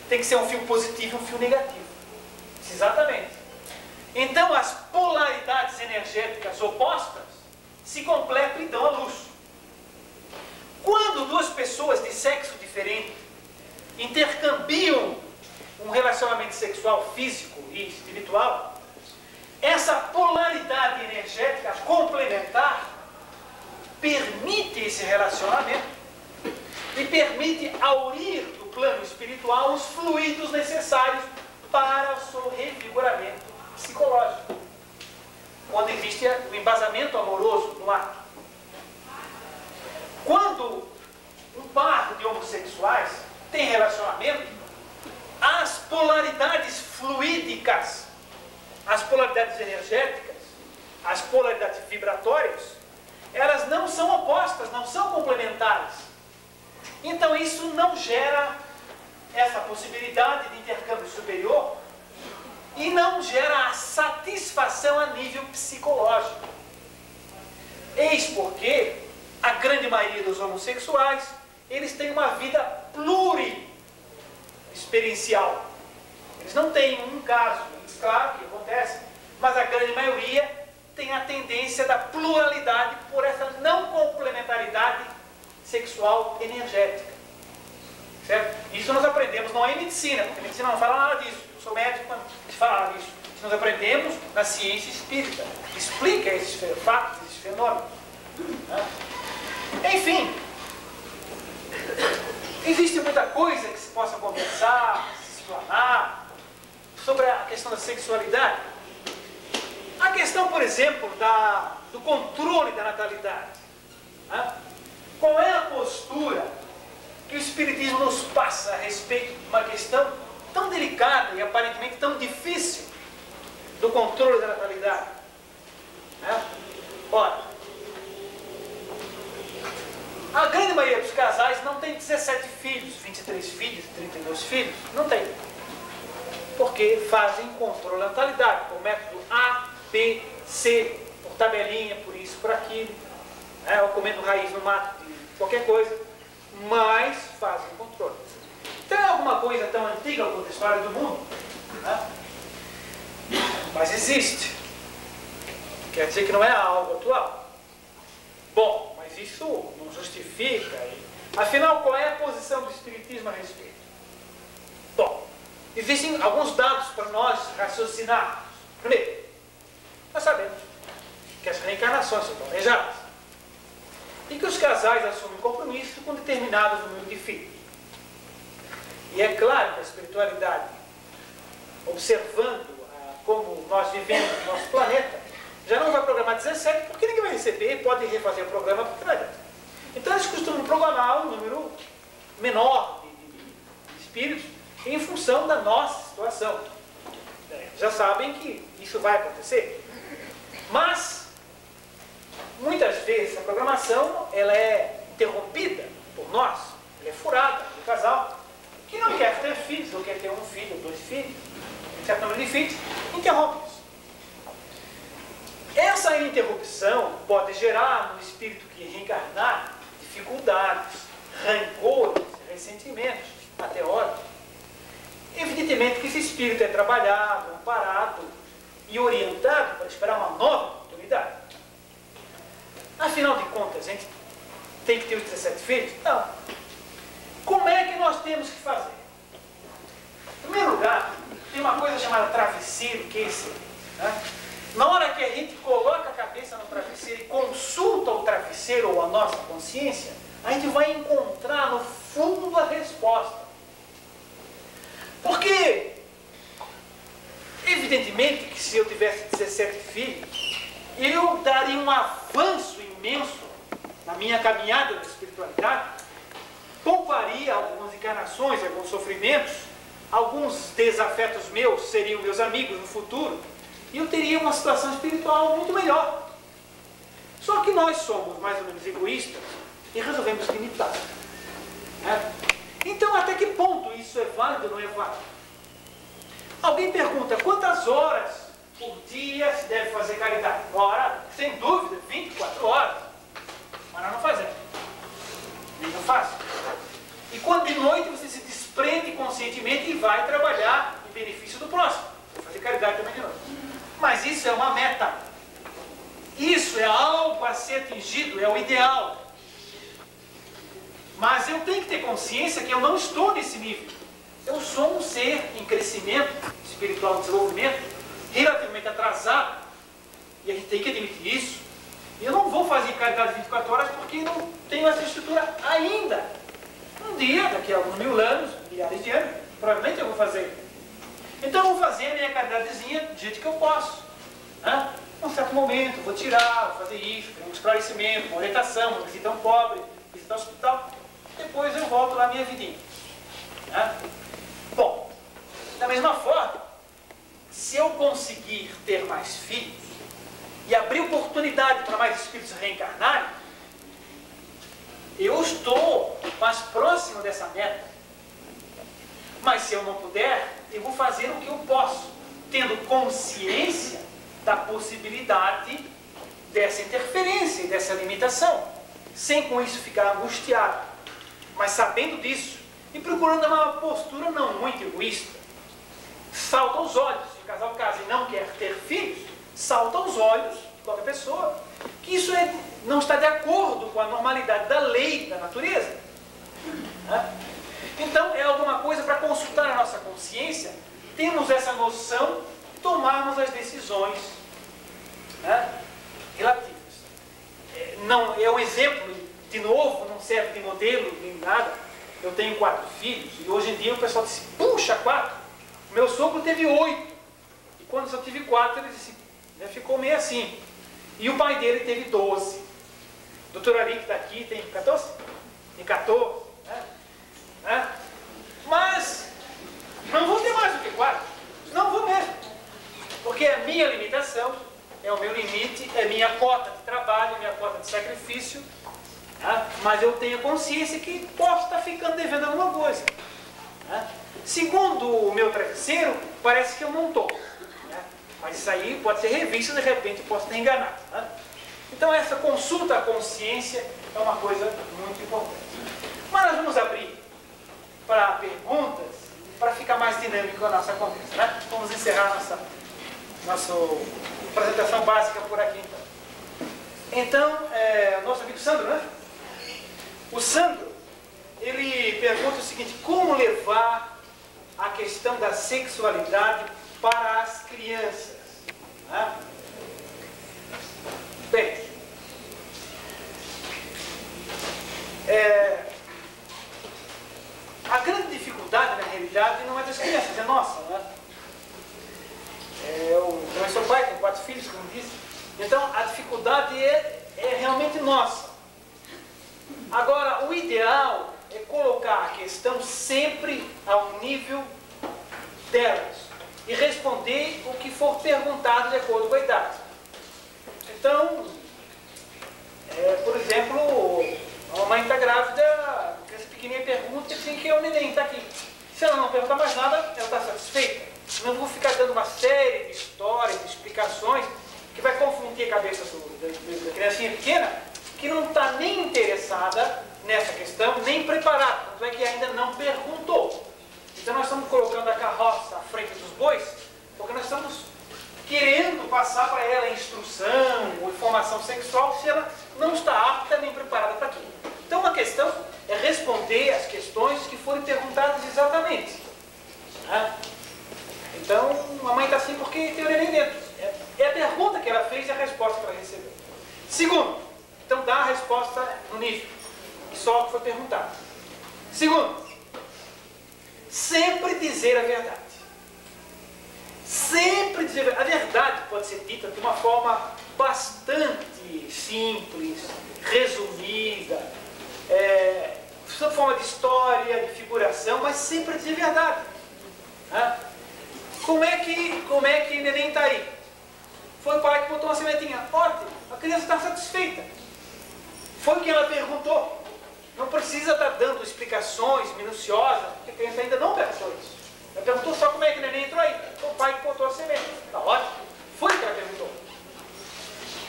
Tem que ser um fio positivo e um fio negativo. Exatamente. Então as polaridades energéticas opostas se completam e dão à luz. Quando duas pessoas de sexo diferente intercambiam um relacionamento sexual físico e espiritual, essa polaridade energética complementar permite esse relacionamento e permite aurir do plano espiritual os fluidos necessários para o seu revigoramento psicológico, quando existe o embasamento amoroso no ato. Quando um par de homossexuais tem relacionamento, as polaridades fluídicas, as polaridades energéticas, as polaridades vibratórias, elas não são opostas, não são complementares. Então isso não gera essa possibilidade de intercâmbio superior e não gera a satisfação a nível psicológico. Eis porque a grande maioria dos homossexuais, eles têm uma vida pluri-experiencial. Eles não têm um caso, claro que acontece, mas a grande maioria tem a tendência da pluralidade por essa não complementaridade sexual energética. Certo? Isso nós aprendemos não é em medicina, porque a medicina não fala nada disso. Eu sou médico, mas não fala nada disso. Isso nós aprendemos na ciência espírita, que explica esses fatos, esses fenômenos. Enfim, existe muita coisa que se possa conversar, se explanar sobre a questão da sexualidade. A questão, por exemplo, do controle da natalidade. Qual é a postura que o Espiritismo nos passa a respeito de uma questão tão delicada e aparentemente tão difícil do controle da natalidade? Ora, a grande maioria dos casais não tem 17 filhos, 23 filhos, 32 filhos. Não tem. Porque fazem controle da natalidade, por método A, B, C, por tabelinha, por isso, por aquilo, ou comendo raiz no mato de qualquer coisa, mas fazem controle. Então é alguma coisa tão antiga quanto a história do mundo, mas existe. Quer dizer que não é algo atual. Bom, mas isso não justifica. Afinal, qual é a posição do Espiritismo a respeito? Bom, existem alguns dados para nós raciocinarmos. Primeiro, nós sabemos que as reencarnações são planejadas e que os casais assumem compromisso com determinado número de filhos. E é claro que a espiritualidade, observando como nós vivemos no nosso planeta, já não vai programar 17, porque ninguém vai receber, pode refazer o programa porque não adianta. Então eles costumam programar um número menor de espíritos em função da nossa situação. Já sabem que isso vai acontecer. Mas, muitas vezes a programação ela é interrompida por nós, ela é furada pelo casal, que não quer ter filhos, ou quer ter um filho, ou 2 filhos, um certo número de filhos, interrompe isso. Essa interrupção pode gerar no espírito que reencarnar dificuldades, rancores, ressentimentos, até ódio. Evidentemente que esse espírito é trabalhado, amparado e orientado para esperar uma nova oportunidade. Afinal de contas, a gente tem que ter os 17 filhos? Não. Como é que nós temos que fazer? Em primeiro lugar, tem uma coisa chamada travesseiro, que é esse. Na hora que a gente coloca a cabeça no travesseiro e consulta o travesseiro ou a nossa consciência, a gente vai encontrar no fundo a resposta. Porque, evidentemente que se eu tivesse 17 filhos, eu daria um avanço imenso na minha caminhada da espiritualidade, pouparia algumas encarnações, alguns sofrimentos, alguns desafetos meus seriam meus amigos no futuro, e eu teria uma situação espiritual muito melhor. Só que nós somos mais ou menos egoístas e resolvemos limitar. Então, até que ponto isso é válido ou não é válido? Alguém pergunta, quantas horas por dia se deve fazer caridade? Ora, sem dúvida, 24 horas. Mas nós não fazemos. Nem não faz. E quando de noite você se desprende conscientemente e vai trabalhar em benefício do próximo. Fazer caridade também de noite. Mas isso é uma meta. Isso é algo a ser atingido, é o ideal. Mas eu tenho que ter consciência que eu não estou nesse nível. Eu sou um ser em crescimento espiritual, em desenvolvimento, relativamente atrasado. E a gente tem que admitir isso. E eu não vou fazer caridade 24 horas dia, daqui a alguns 1000 anos, milhares de anos, provavelmente eu vou fazer. Então eu vou fazer a minha caridadezinha do jeito que eu posso. Né? Em um certo momento, vou tirar, vou fazer isso, um esclarecimento, uma orientação, uma visita a um pobre, visita ao hospital. Depois eu volto lá à minha vidinha. Né? Bom, da mesma forma, se eu conseguir ter mais filhos e abrir oportunidade para mais espíritos reencarnarem, eu estou mais próximo dessa meta. Mas se eu não puder, eu vou fazer o que eu posso, tendo consciência da possibilidade dessa interferência e dessa limitação, sem com isso ficar angustiado, mas sabendo disso e procurando uma postura não muito egoísta. Salta aos olhos, se o casal casa e não quer ter filhos, salta aos olhos de qualquer pessoa, que isso não está de acordo com a normalidade da lei da natureza. Né? Então é alguma coisa para consultar a nossa consciência, temos essa noção e tomarmos as decisões, né, relativas. Não, é um exemplo, de novo, não serve de modelo nem nada. Eu tenho 4 filhos e hoje em dia o pessoal disse, puxa, 4? Meu sogro teve 8. E quando só tive 4, ele disse, ficou meio assim. E o pai dele teve 12. O doutor Ari, que está aqui, tem 14? Tem 14. Né? Mas não vou ter mais do que 4. Não vou mesmo. Porque a minha limitação, é o meu limite, é minha cota de trabalho, minha cota de sacrifício. Né? Mas eu tenho consciência que posso estar ficando devendo alguma coisa. Né? Segundo o meu travesseiro, parece que eu não estou. Né? Mas isso aí pode ser revisto, de repente eu posso estar enganado. Né? Então essa consulta à consciência é uma coisa muito importante. Mas nós vamos abrir para perguntas, para ficar mais dinâmico a nossa conversa. Né? Vamos encerrar nossa apresentação básica por aqui então. Então, nosso amigo Sandro, né? O Sandro, ele pergunta o seguinte, como levar a questão da sexualidade para as crianças? Né? Bem, a grande dificuldade, na realidade, não é das crianças, é nossa. Né? Eu também sou pai, tenho 4 filhos, como disse. Então, a dificuldade é realmente nossa. Agora, o ideal é colocar a questão sempre ao nível delas e responder o que for perguntado de acordo com a idade. Então, por exemplo, a mamãe está grávida, a criança pequenininha pergunta assim, que é o neném, está aqui. Se ela não perguntar mais nada, ela está satisfeita. Não vou ficar dando uma série de histórias, de explicações, que vai confundir a cabeça da criancinha pequena, que não está nem interessada nessa questão, nem preparada, tanto é que ainda não perguntou. Então nós estamos colocando a carroça à frente dos bois, porque nós estamos querendo passar para ela instrução ou informação sexual, se ela não está apta nem preparada para aquilo. Então a questão é responder as questões que forem perguntadas exatamente. Né? Então, a mãe está assim porque tem o neném dentro. É a pergunta que ela fez e a resposta que ela recebeu. Segundo, então dá a resposta no nível, só o que foi perguntado. Segundo, sempre dizer a verdade. Sempre dizer a verdade. Pode ser dita de uma forma bastante simples, resumida, sob forma de história, de figuração, mas sempre dizer a verdade. Né? Como é que o neném está aí? Foi o pai que botou uma sementinha. Ótimo, a criança está satisfeita. Foi o que ela perguntou. Não precisa estar dando explicações minuciosas, porque a criança ainda não perguntou isso. Ela perguntou só como é que o neném entrou aí. Foi o pai que botou a semente. Está ótimo. Foi o que ela perguntou.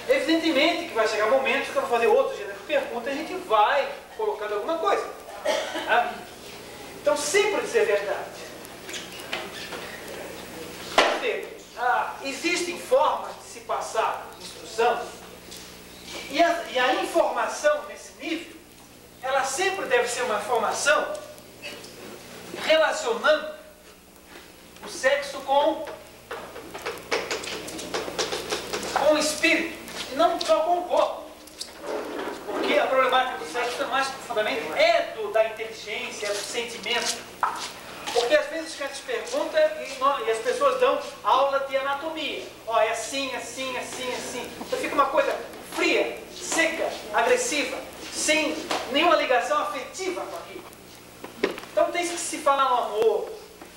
Evidentemente que vai chegar momentos que eu vou fazer outro gênero de pergunta e a gente vai colocando alguma coisa. Tá? Então, sempre dizer a verdade. Existem formas de se passar instrução e a informação nesse nível, ela sempre deve ser uma informação relacionando o sexo com o espírito e não só com o corpo, porque a problemática do sexo mais profundamente é da inteligência, é do sentimento. Porque às vezes a gente pergunta e as pessoas dão aula de anatomia. Ó, é assim, assim, assim, assim. Então fica uma coisa fria, seca, agressiva, sem nenhuma ligação afetiva com aquilo. Então tem que se falar no amor,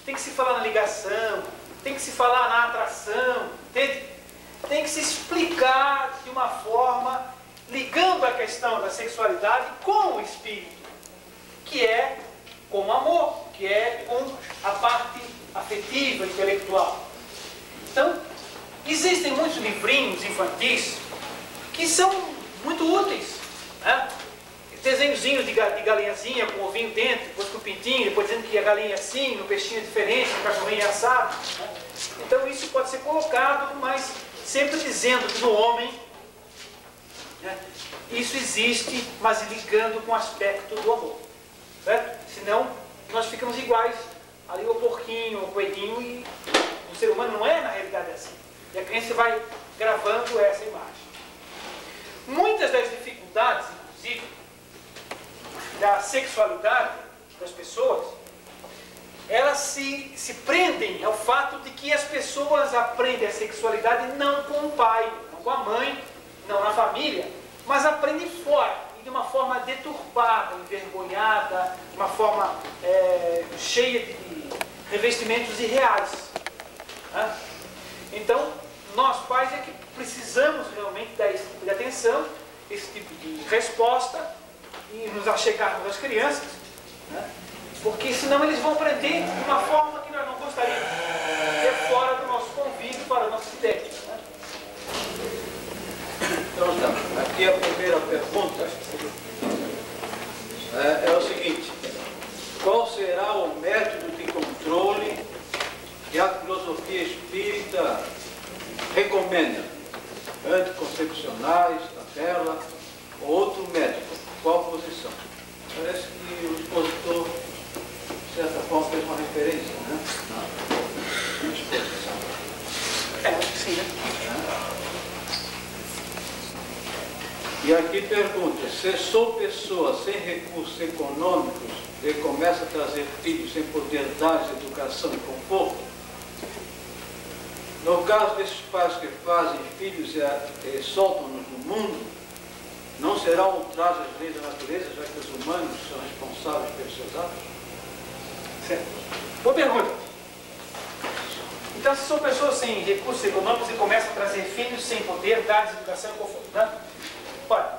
tem que se falar na ligação, tem que se falar na atração, entende? Tem que se explicar de uma forma ligando a questão da sexualidade com o espírito, que é com o amor, que é com a parte afetiva, intelectual. Então, existem muitos livrinhos infantis que são muito úteis, né? Desenhozinhos de galinhazinha com ovinho dentro, depois com o pintinho, depois dizendo que a galinha é assim, o peixinho é diferente, o cachorrinho é assado, né? Então isso pode ser colocado, mas sempre dizendo que no homem, né, isso existe, mas ligando com o aspecto do amor, certo? Senão nós ficamos iguais ali o porquinho, o coelhinho, e o ser humano não é na realidade assim. E a criança vai gravando essa imagem. Muitas das dificuldades, inclusive, da sexualidade das pessoas, elas se prendem ao fato de que as pessoas aprendem a sexualidade não com o pai, não com a mãe, não na família, mas aprendem fora, e de uma forma deturpada, envergonhada, de uma forma cheia de revestimentos irreais, né? Então, nós pais é que precisamos realmente dar esse tipo de atenção, esse tipo de resposta, e nos achegarmos às crianças, né? Porque senão eles vão aprender de uma forma que nós não gostaríamos, que é fora do nosso convívio, fora do nosso ideia, né? Então tá, aqui a primeira pergunta é o seguinte: qual será o método de controle que a filosofia espírita recomenda? Anticoncepcionais, tabela ou outro método? Qual posição? Parece que o expositor, de certa forma, fez uma referência, né? Na exposição. Acho que sim, né? E aqui pergunta: se sou pessoa sem recursos econômicos e começa a trazer filhos sem poder dar educação e conforto, no caso desses pais que fazem filhos e soltam-nos no mundo, não será um ultraje às leis da natureza, já que os humanos são responsáveis pelos seus atos? Certo. Boa pergunta. Então, se são pessoas sem recursos econômicos e começam a trazer filhos sem poder dar educação e conforto, né? Olha,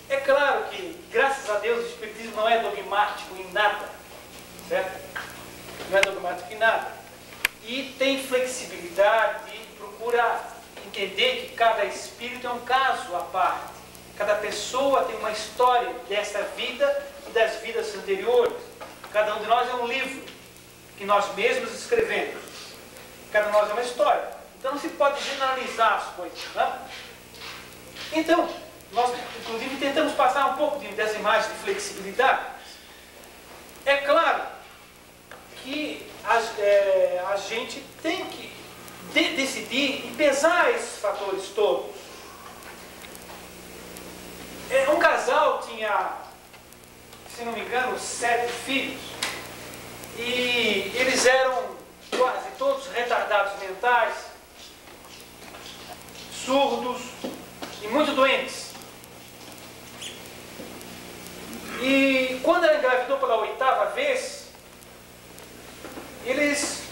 é claro que, graças a Deus, o Espiritismo não é dogmático em nada, certo? Não é dogmático em nada. E tem flexibilidade e procura entender que cada espírito é um caso à parte. Cada pessoa tem uma história dessa vida e das vidas anteriores. Cada um de nós é um livro que nós mesmos escrevemos. Cada um de nós é uma história. Então não se pode generalizar as coisas, né? Então, nós inclusive tentamos passar um pouco das imagens de flexibilidade. É claro que a gente tem que decidir e pesar esses fatores todos. Um casal tinha, se não me engano, 7 filhos, e eles eram quase todos retardados mentais, surdos e muito doentes. E quando ela engravidou pela 8ª vez, eles,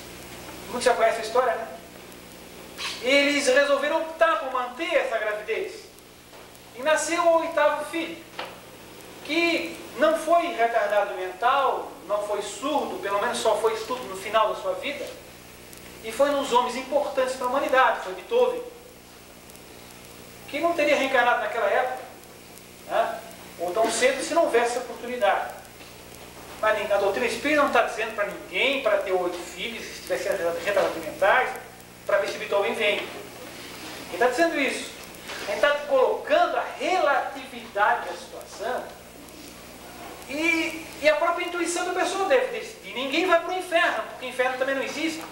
muitos já conhecem a história, né? Eles resolveram optar por manter essa gravidez. E nasceu o 8º filho, que não foi retardado mental, não foi surdo, pelo menos só foi surdo no final da sua vida, e foi um dos homens importantes para a humanidade, foi Beethoven, que não teria reencarnado naquela época, né? Ou tão cedo se não houvesse oportunidade. Mas a doutrina espírita não está dizendo para ninguém para ter 8 filhos, se tivesse retardados mentais, para ver se Beethoven vem. Quem está dizendo isso? Quem está colocando a relatividade da situação e a própria intuição da pessoa deve decidir. Ninguém vai para o inferno, porque o inferno também não existe.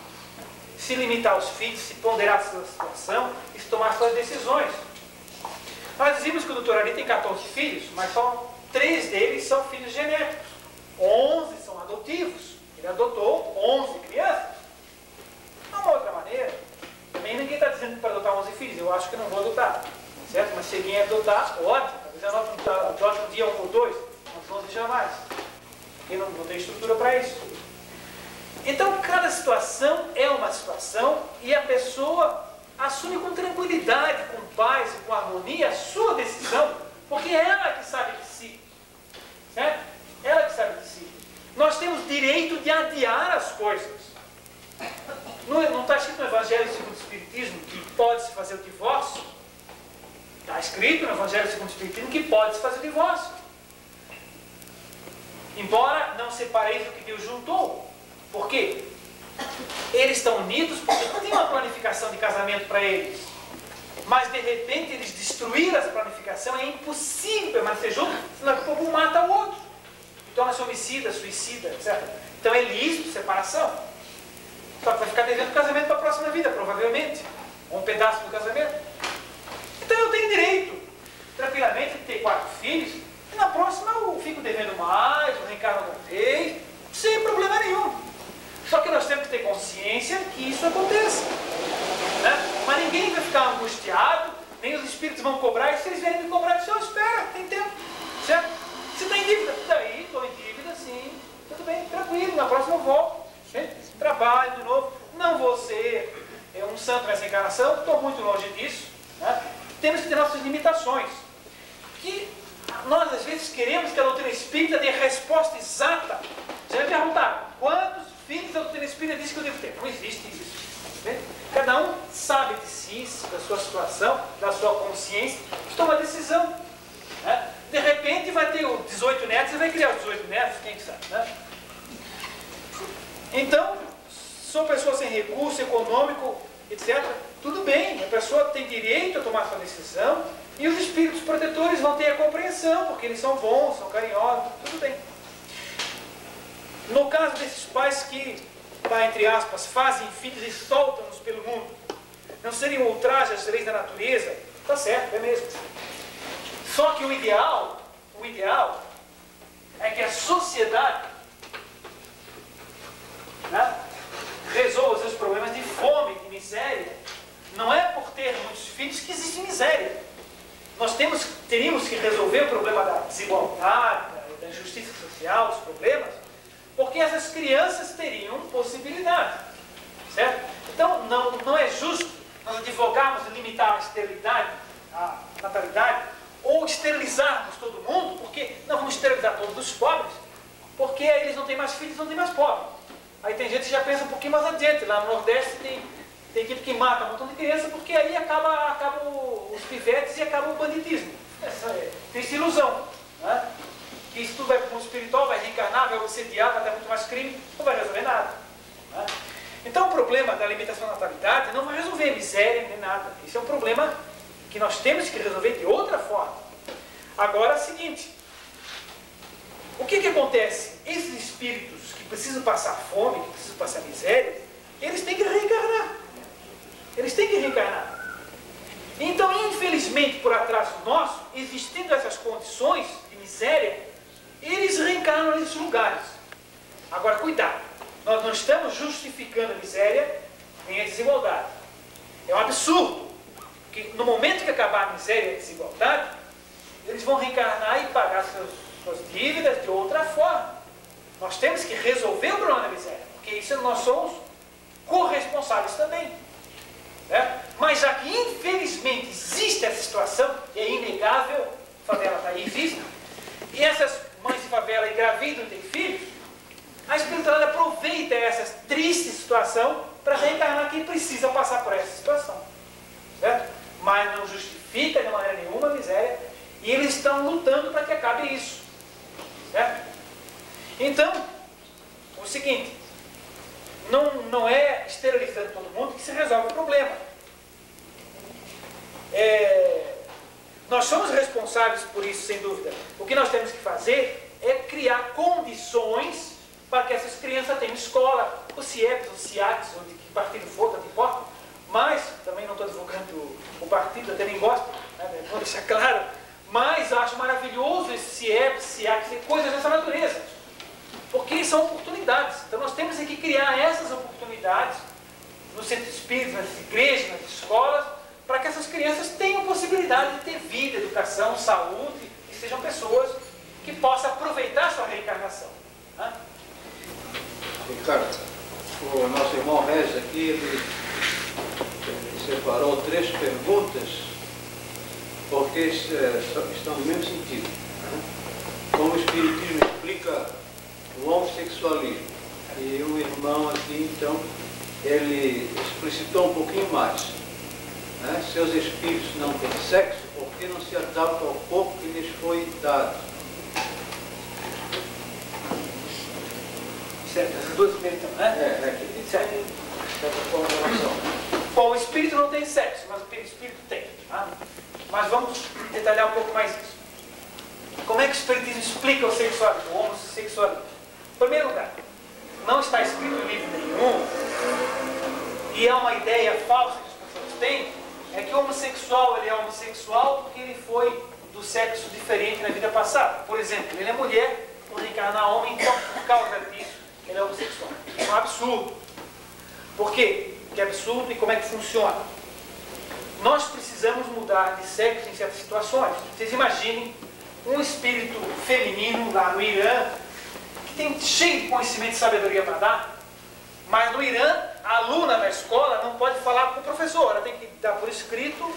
Se limitar aos filhos, se ponderar a sua situação e se tomar suas decisões. Nós dizemos que o doutor Ari tem 14 filhos, mas só 3 deles são filhos genéticos. 11 são adotivos. Ele adotou 11 crianças. De uma outra maneira, também ninguém está dizendo para adotar 11 filhos. Eu acho que não vou adotar, certo? Mas se alguém adotar, ótimo. Talvez eu adote um dia 1 ou 2, mas 11 jamais. Porque não tem estrutura para isso. Então, cada situação é uma situação e a pessoa assume com tranquilidade, com paz e com harmonia a sua decisão, porque é ela que sabe de si. Certo? Ela que sabe de si. Nós temos direito de adiar as coisas. Não está escrito no Evangelho segundo o Espiritismo que pode-se fazer o divórcio? Está escrito no Evangelho segundo o Espiritismo que pode-se fazer o divórcio. Embora não separeis o que Deus juntou. Por quê? Eles estão unidos porque tem uma planificação de casamento para eles. Mas de repente eles destruíram essa planificação, é impossível permanecer juntos, senão daqui a pouco um mata o outro. Torna-se homicida, suicida, etc. Então é lícito separação. Só que vai ficar devendo o casamento para a próxima vida, provavelmente. Ou um pedaço do casamento. Então eu tenho direito, tranquilamente, de ter 4 filhos, e na próxima eu fico devendo mais, eu reencarno outra vez, sem problema nenhum. Só que nós temos que ter consciência que isso aconteça. Né? Mas ninguém vai ficar angustiado, nem os espíritos vão cobrar, e se eles vierem me cobrar, eu espera, tem tempo. Certo? Se tem dívida, daí estou em dívida, sim, tudo bem, tranquilo, na próxima eu volto. Trabalho de novo, não vou ser um santo nessa encarnação, estou muito longe disso. Né? Temos que ter nossas limitações. Que nós às vezes queremos que a doutrina espírita dê a resposta exata. Você vai perguntar, quantos filhos a doutrina espírita diz que eu devo ter? Não existe isso. Né? Cada um sabe de si, da sua situação, da sua consciência, toma decisão. Né? De repente vai ter 18 netos e vai criar os 18 netos, quem que sabe, né? Então, sou pessoa sem recurso econômico, etc. Tudo bem, a pessoa tem direito a tomar sua decisão e os espíritos protetores vão ter a compreensão, porque eles são bons, são carinhosos, tudo bem. No caso desses pais que, entre aspas, fazem filhos e soltam-nos pelo mundo, não seriam ultrajes às leis da natureza? Tá certo, é mesmo. Só que o ideal é que a sociedade, né, resolva os seus problemas de fome, de miséria. Não é por ter muitos filhos que existe miséria. Nós teríamos que resolver o problema da desigualdade, da injustiça social, dos problemas, porque essas crianças teriam possibilidade. Certo? Então, não é justo nós advogarmos limitar a esterilidade, a natalidade, ou esterilizarmos todo mundo, porque não vamos esterilizar todos os pobres, porque aí eles não têm mais filhos, não têm mais pobres. Aí tem gente que já pensa um pouquinho mais adiante. Lá no Nordeste tem equipe que mata um montão de crianças, porque aí acaba os pivetes e acaba o banditismo. Tem essa ilusão. Né? Que isso tudo vai para o mundo espiritual, vai reencarnar, vai obsediar, vai dar muito mais crime, não vai resolver nada. Né? Então o problema da limitação da natalidade não vai resolver miséria nem nada. Isso é um problema que nós temos que resolver de outra forma. Agora é o seguinte, o que acontece? Esses espíritos que precisam passar fome, que precisam passar miséria, eles têm que reencarnar. Eles têm que reencarnar. Então, infelizmente, por atraso nosso, existindo essas condições de miséria, eles reencarnam nesses lugares. Agora, cuidado. Nós não estamos justificando a miséria nem a desigualdade. É um absurdo. Porque no momento que acabar a miséria e a desigualdade, eles vão reencarnar e pagar suas dívidas de outra forma. Nós temos que resolver o problema da miséria, porque isso nós somos corresponsáveis também. Né? Mas já que infelizmente existe essa situação, e é inegável, a favela está aí vista, e essas mães de favela engravidam e têm filhos, a espiritualidade aproveita essa triste situação para reencarnar quem precisa passar por essa situação. Certo? Mas não justifica de maneira nenhuma a miséria, e eles estão lutando para que acabe isso. Certo? Então, o seguinte, não é esterilizando todo mundo que se resolve o problema. Nós somos responsáveis por isso, sem dúvida. O que nós temos que fazer é criar condições para que essas crianças tenham escola, o CIEPS, o CIATS, ou de que partido for, tanto importa, mas, também não estou divulgando o partido, até nem gosto, né? Vou deixar claro, mas eu acho maravilhoso esse se há coisas dessa natureza, porque são oportunidades. Então nós temos que criar essas oportunidades no centro espírita, nas igrejas, nas escolas, para que essas crianças tenham possibilidade de ter vida, educação, saúde, e sejam pessoas que possam aproveitar a sua reencarnação. Né? Ricardo, o nosso irmão Regis aqui, ele separou 3 perguntas, porque estão no mesmo sentido. Né? Como o Espiritismo explica o homossexualismo. E o irmão aqui, então, ele explicitou um pouquinho mais. Né? Seus espíritos não têm sexo porque não se adaptam ao corpo que lhes foi dado. Certo, essas duas primeiras então, né? Certo. Bom, o espírito não tem sexo, mas o perispírito tem. Tá? Mas vamos detalhar um pouco mais isso. Como é que o espiritismo explica o sexualismo, o homossexualismo? Em primeiro lugar, não está escrito em livro nenhum, e é uma ideia falsa que as pessoas têm, é que o homossexual ele é homossexual porque ele foi do sexo diferente na vida passada. Por exemplo, ele é mulher, por reencarnar homem, então por causa disso ele é homossexual. Isso é um absurdo. Por quê? Que é absurdo e como é que funciona? Nós precisamos mudar de sexo em certas situações. Vocês imaginem um espírito feminino lá no Irã, que tem cheio de conhecimento e sabedoria para dar, mas no Irã, a aluna na escola não pode falar com o professor, ela tem que dar por escrito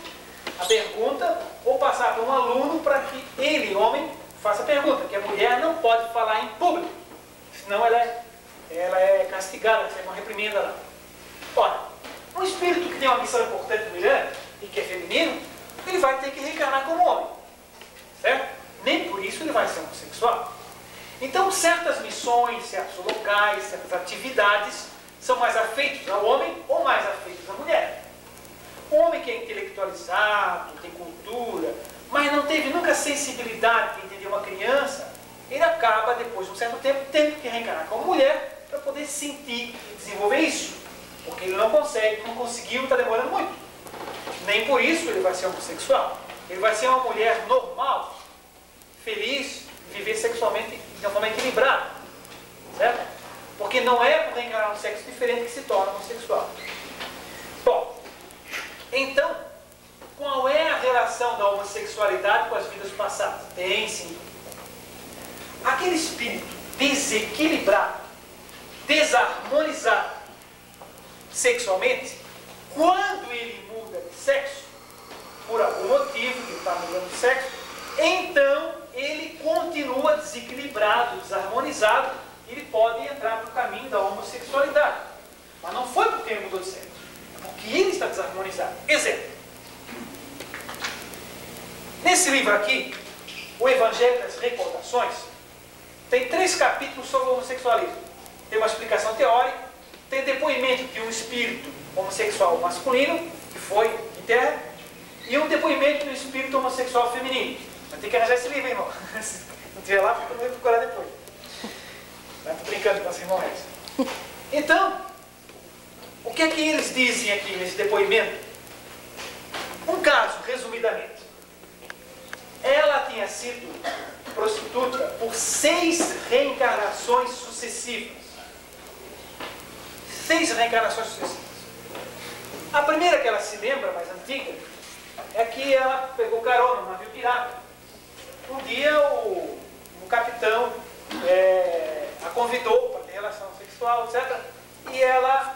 a pergunta ou passar para um aluno para que ele, homem, faça a pergunta, que a mulher não pode falar em público, senão ela é castigada, recebe uma reprimenda lá. Ora, um espírito que tem uma missão importante no Irã e que é feminino, ele vai ter que reencarnar como homem, certo? Nem por isso ele vai ser homossexual. Então, certas missões, certos locais, certas atividades são mais afeitos ao homem ou mais afeitos à mulher. O homem que é intelectualizado, tem cultura, mas não teve nunca sensibilidade de entender uma criança, ele acaba, depois de um certo tempo, tendo que reencarnar como mulher para poder sentir e desenvolver isso. Porque ele não consegue, não conseguiu, está demorando muito. Nem por isso ele vai ser homossexual. Ele vai ser uma mulher normal, feliz, viver sexualmente de uma forma equilibrada. Certo? Porque não é por reencarnar um sexo diferente que se torna homossexual. Bom, então, qual é a relação da homossexualidade com as vidas passadas? Tem sim. Aquele espírito desequilibrado, desarmonizado sexualmente, quando ele muda de sexo, por algum motivo, que ele está mudando de sexo, então ele continua desequilibrado, desarmonizado, e ele pode entrar para o caminho da homossexualidade. Mas não foi porque ele mudou de sexo, é porque ele está desarmonizado. Exemplo. Nesse livro aqui, o Evangelho das Recordações, tem 3 capítulos sobre o homossexualismo. Tem uma explicação teórica, tem depoimento de um espírito homossexual masculino, que foi em terra, e um depoimento de um espírito homossexual feminino. Vai ter que arranjar esse livro, irmão. Se não tiver lá, eu vou procurar depois. Estou brincando com os irmãos. Então, o que é que eles dizem aqui nesse depoimento? Um caso, resumidamente. Ela tinha sido prostituta por 6 reencarnações sucessivas. 6 reencarnações sucessivas. A primeira que ela se lembra, mais antiga, é que ela pegou carona num navio pirata. Um dia o capitão a convidou para ter relação sexual, etc. E ela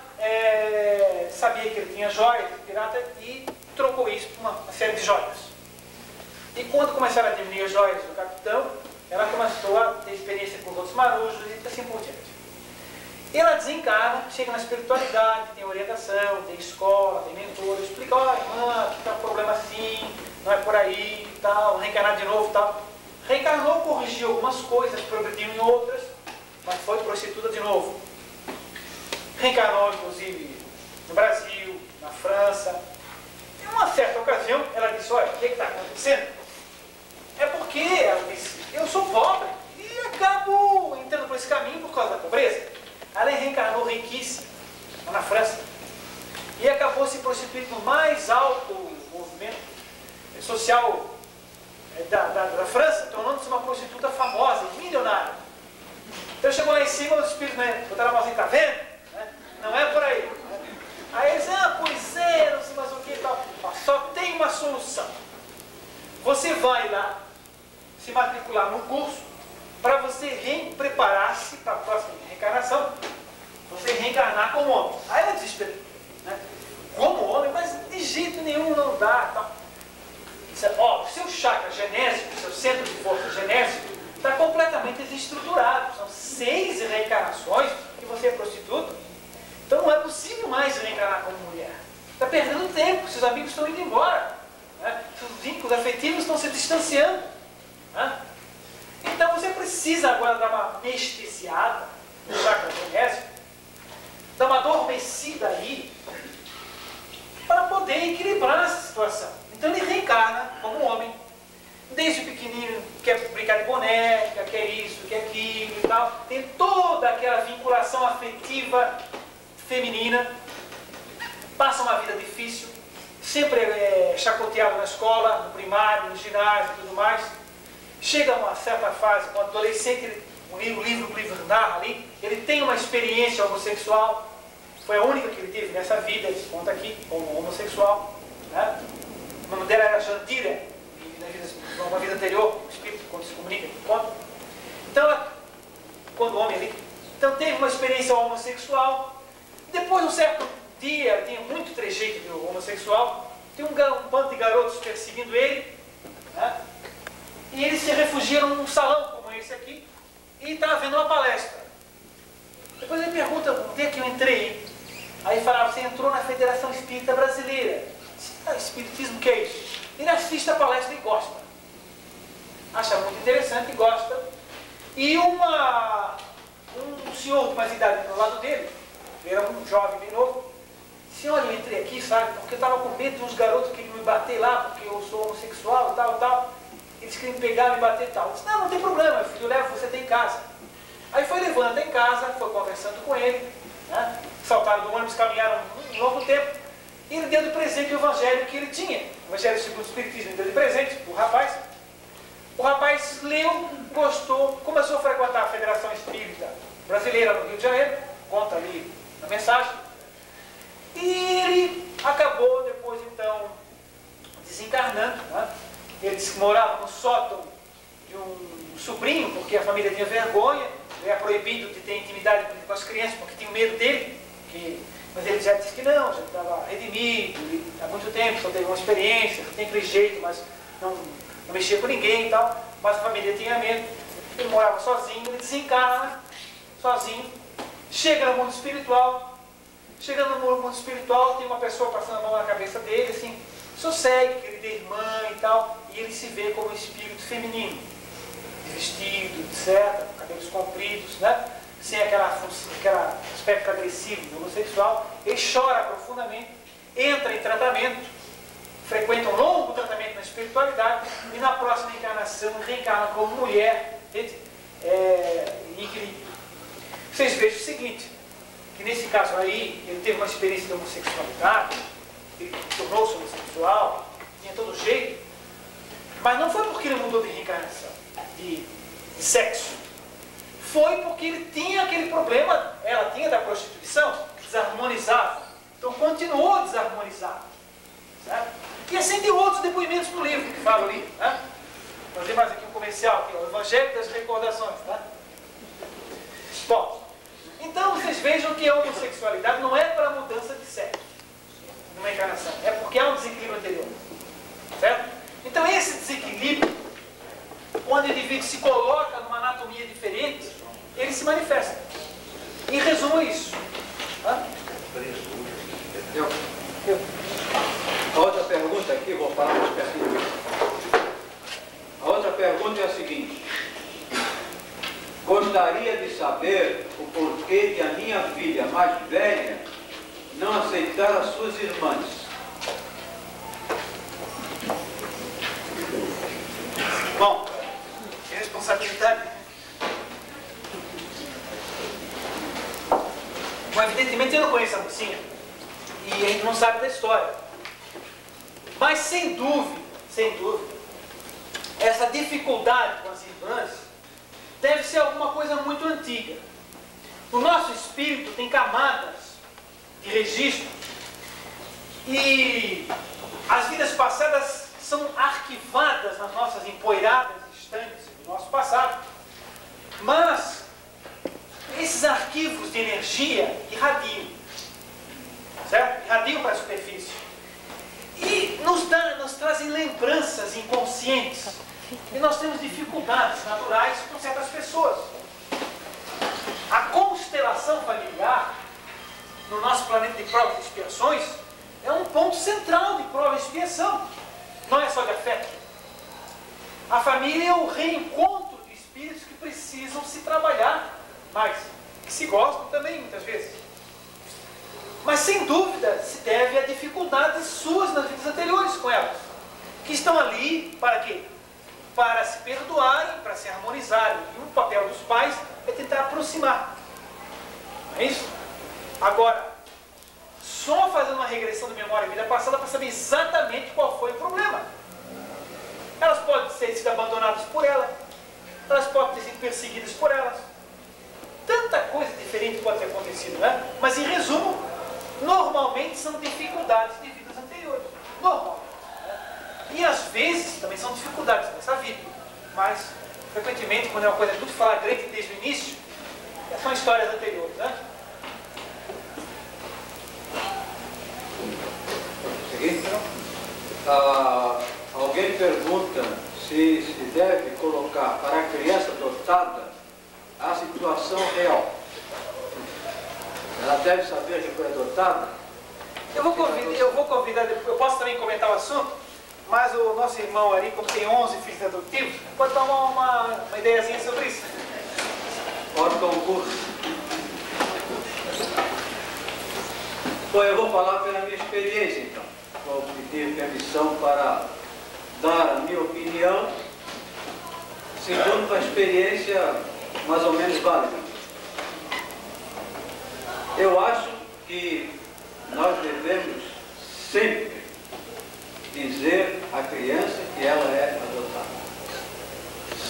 sabia que ele tinha joias de pirata e trocou isso por uma série de joias. E quando começaram a diminuir as joias do capitão, ela começou a ter experiência com os outros marujos e assim por diante. E ela desencarna, chega na espiritualidade, tem orientação, tem escola, tem mentor, explica, ó, irmã, aqui está um problema assim, não é por aí, tal, reencarnar de novo, tal. Reencarnou, corrigiu algumas coisas, progrediu em outras, mas foi prostituta de novo. Reencarnou, inclusive, no Brasil, na França. Em uma certa ocasião, ela disse, olha, o que está acontecendo? É porque, ela disse, eu sou pobre e acabo entrando por esse caminho por causa da pobreza. Ela reencarnou riquíssima, na França, e acabou se prostituindo no mais alto movimento social da França, tornando-se uma prostituta famosa, milionária. Então chegou lá em cima, os espíritos, né, botaram a mãozinha, tá vendo? Né? Não é por aí. Aí eles, pois é, não sei mais o que e tal. Ó, só tem uma solução. Você vai lá se matricular no curso para você preparar-se para a próxima reencarnação, você reencarnar como homem. Aí ela desespera, né? Como homem, mas de jeito nenhum não dá. Tal. Ó, o seu chakra genésico, o seu centro de força genésico, está completamente desestruturado. São 6 reencarnações que você é prostituta. Então não é possível mais reencarnar como mulher. Está perdendo tempo, seus amigos estão indo embora. Né? Seus vínculos afetivos estão se distanciando. Né? Então você precisa agora dar uma anestesiada no chakra genésico, dar uma adormecida aí, para poder equilibrar essa situação. Então ele reencarna como homem. Desde pequenininho quer brincar de boneca, quer isso, quer aquilo e tal. Tem toda aquela vinculação afetiva feminina. Passa uma vida difícil. Sempre é chacoteado na escola, no primário, no ginásio e tudo mais. Chega a uma certa fase, quando adolescente, o livro narra ali, ele tem uma experiência homossexual. Foi a única que ele teve nessa vida, ele conta aqui, como homossexual. Né? O nome dela era Jandira, e numa vida anterior, o espírito, quando se comunica, conta. Então, ela, quando homem ali, então teve uma experiência homossexual. Depois, um certo dia, tinha muito trejeito de homossexual, tinha um bando de garotos perseguindo ele, né? E eles se refugiaram num salão como esse aqui, e estava vendo uma palestra. Depois ele pergunta, onde é que eu entrei? Aí falava, você entrou na Federação Espírita Brasileira. Espiritismo, o que é isso? Ele assiste a palestra e gosta. Acha muito interessante e gosta. E um senhor de mais idade do lado dele, ele era um jovem bem novo, disse, olha, eu entrei aqui, sabe, porque eu estava com medo de uns garotos que queriam me bater lá, porque eu sou homossexual e tal, tal. Eles queriam me pegar, me bater e tal. Eu disse, não tem problema, meu filho, eu levo você até em casa. Aí foi levando até em casa, foi conversando com ele, né? Saltaram do ônibus, caminharam um longo tempo, e ele deu de presente o evangelho que ele tinha. O evangelho segundo o Espiritismo, ele deu de presente para o rapaz. O rapaz leu, gostou, começou a frequentar a Federação Espírita Brasileira no Rio de Janeiro, conta ali na mensagem, e ele acabou depois, então, desencarnando, né? Ele disse que morava no sótão de um sobrinho, porque a família tinha vergonha, ele era proibido de ter intimidade com as crianças, porque tinha medo dele, mas ele já disse que não, já estava redimido, há muito tempo, só teve uma experiência, tem aquele jeito, mas não mexia com ninguém e tal, mas a família tinha medo. Ele morava sozinho, ele desencarna sozinho, chega no mundo espiritual. Chegando no mundo espiritual, tem uma pessoa passando a mão na cabeça dele, assim, sossegue, que ele tem irmã e tal, e ele se vê como um espírito feminino, de vestido, etc., cabelos compridos, né? Sem aquele aspecto agressivo do homossexual. Ele chora profundamente, entra em tratamento, frequenta um longo tratamento na espiritualidade, e na próxima encarnação reencarna como mulher, em equilíbrio. Vocês vejam o seguinte, que nesse caso aí, ele teve uma experiência de homossexualidade, ele tornou-se homossexual, tinha todo jeito, mas não foi porque ele mudou de reencarnação, de sexo. Foi porque ele tinha aquele problema, ela tinha da prostituição, desarmonizado. Então continuou desarmonizado. Certo? E assim tem outros depoimentos no livro que falam ali. Né? Vou fazer mais aqui um comercial, aqui, o Evangelho das Recordações. Tá? Bom, então vocês vejam que a homossexualidade não é para mudança de sexo numa encarnação, é porque há um desequilíbrio anterior. Certo? Então esse desequilíbrio, quando o indivíduo se coloca numa anatomia diferente, ele se manifesta. Em resumo, é isso. Tá? A outra pergunta aqui, vou falar mais pertinho. A outra pergunta é a seguinte. Gostaria de saber o porquê de a minha filha mais velha não aceitar as suas irmãs. Bom, responsabilidade. Bom, evidentemente eu não conheço a mocinha e a gente não sabe da história. Mas sem dúvida, sem dúvida. Essa dificuldade com as irmãs deve ser alguma coisa muito antiga. O nosso espírito tem camadas de registro e as vidas passadas são arquivadas nas nossas empoeiradas estantes do nosso passado. Mas esses arquivos de energia irradiam, certo? Irradiam para a superfície e nos trazem lembranças inconscientes. E nós temos dificuldades naturais com certas pessoas. A constelação familiar no nosso planeta de provas e expiações é um ponto central de prova e expiação. Não é só de afeto. A família é o reencontro de espíritos que precisam se trabalhar mais, que se gostam também muitas vezes. Mas sem dúvida se deve a dificuldades suas nas vidas anteriores com elas, que estão ali para quê? Para se perdoarem, para se harmonizarem. E o papel dos pais é tentar aproximar. Não é isso? Agora, só fazendo uma regressão de memória da vida passada para saber exatamente qual foi o problema. Elas podem ter sido abandonadas por ela, elas podem ter sido perseguidas por elas. Tanta coisa diferente pode ter acontecido, né? Mas em resumo, normalmente são dificuldades de vidas anteriores. Normal. E às vezes também são dificuldades dessa vida. Mas, frequentemente, quando é uma coisa muito flagrante desde o início, são histórias anteriores, né? Alguém pergunta se deve colocar para a criança adotada a situação real. Ela deve saber que foi adotada? Eu vou convidar, eu posso também comentar o assunto, mas o nosso irmão ali, como tem 11 filhos adotivos, pode dar uma ideiazinha sobre isso. Pode concurso. Bom, eu vou falar pela minha experiência, então. Vou pedir permissão para dar a minha opinião, segundo uma experiência mais ou menos válida. Eu acho que nós devemos sempre dizer à criança que ela é adotada.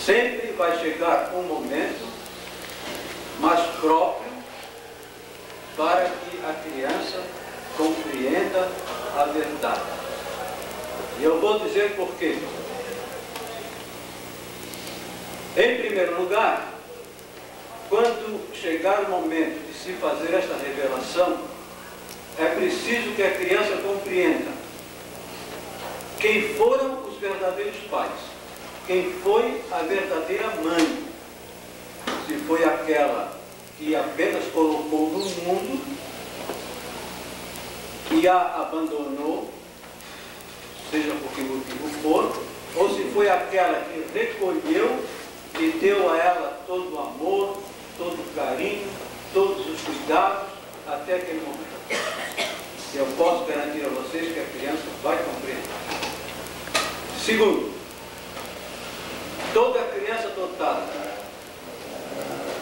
Sempre vai chegar um momento mais próprio para que a criança compreenda a verdade. E eu vou dizer por quê. Em primeiro lugar, quando chegar o momento de se fazer esta revelação, é preciso que a criança compreenda quem foram os verdadeiros pais, quem foi a verdadeira mãe, se foi aquela que apenas colocou no mundo e a abandonou, seja por que motivo for, ou se foi aquela que recolheu e deu a ela todo o amor, todo o carinho, todos os cuidados, até aquele momento. Eu posso garantir a vocês que a criança vai compreender. Segundo, toda criança dotada,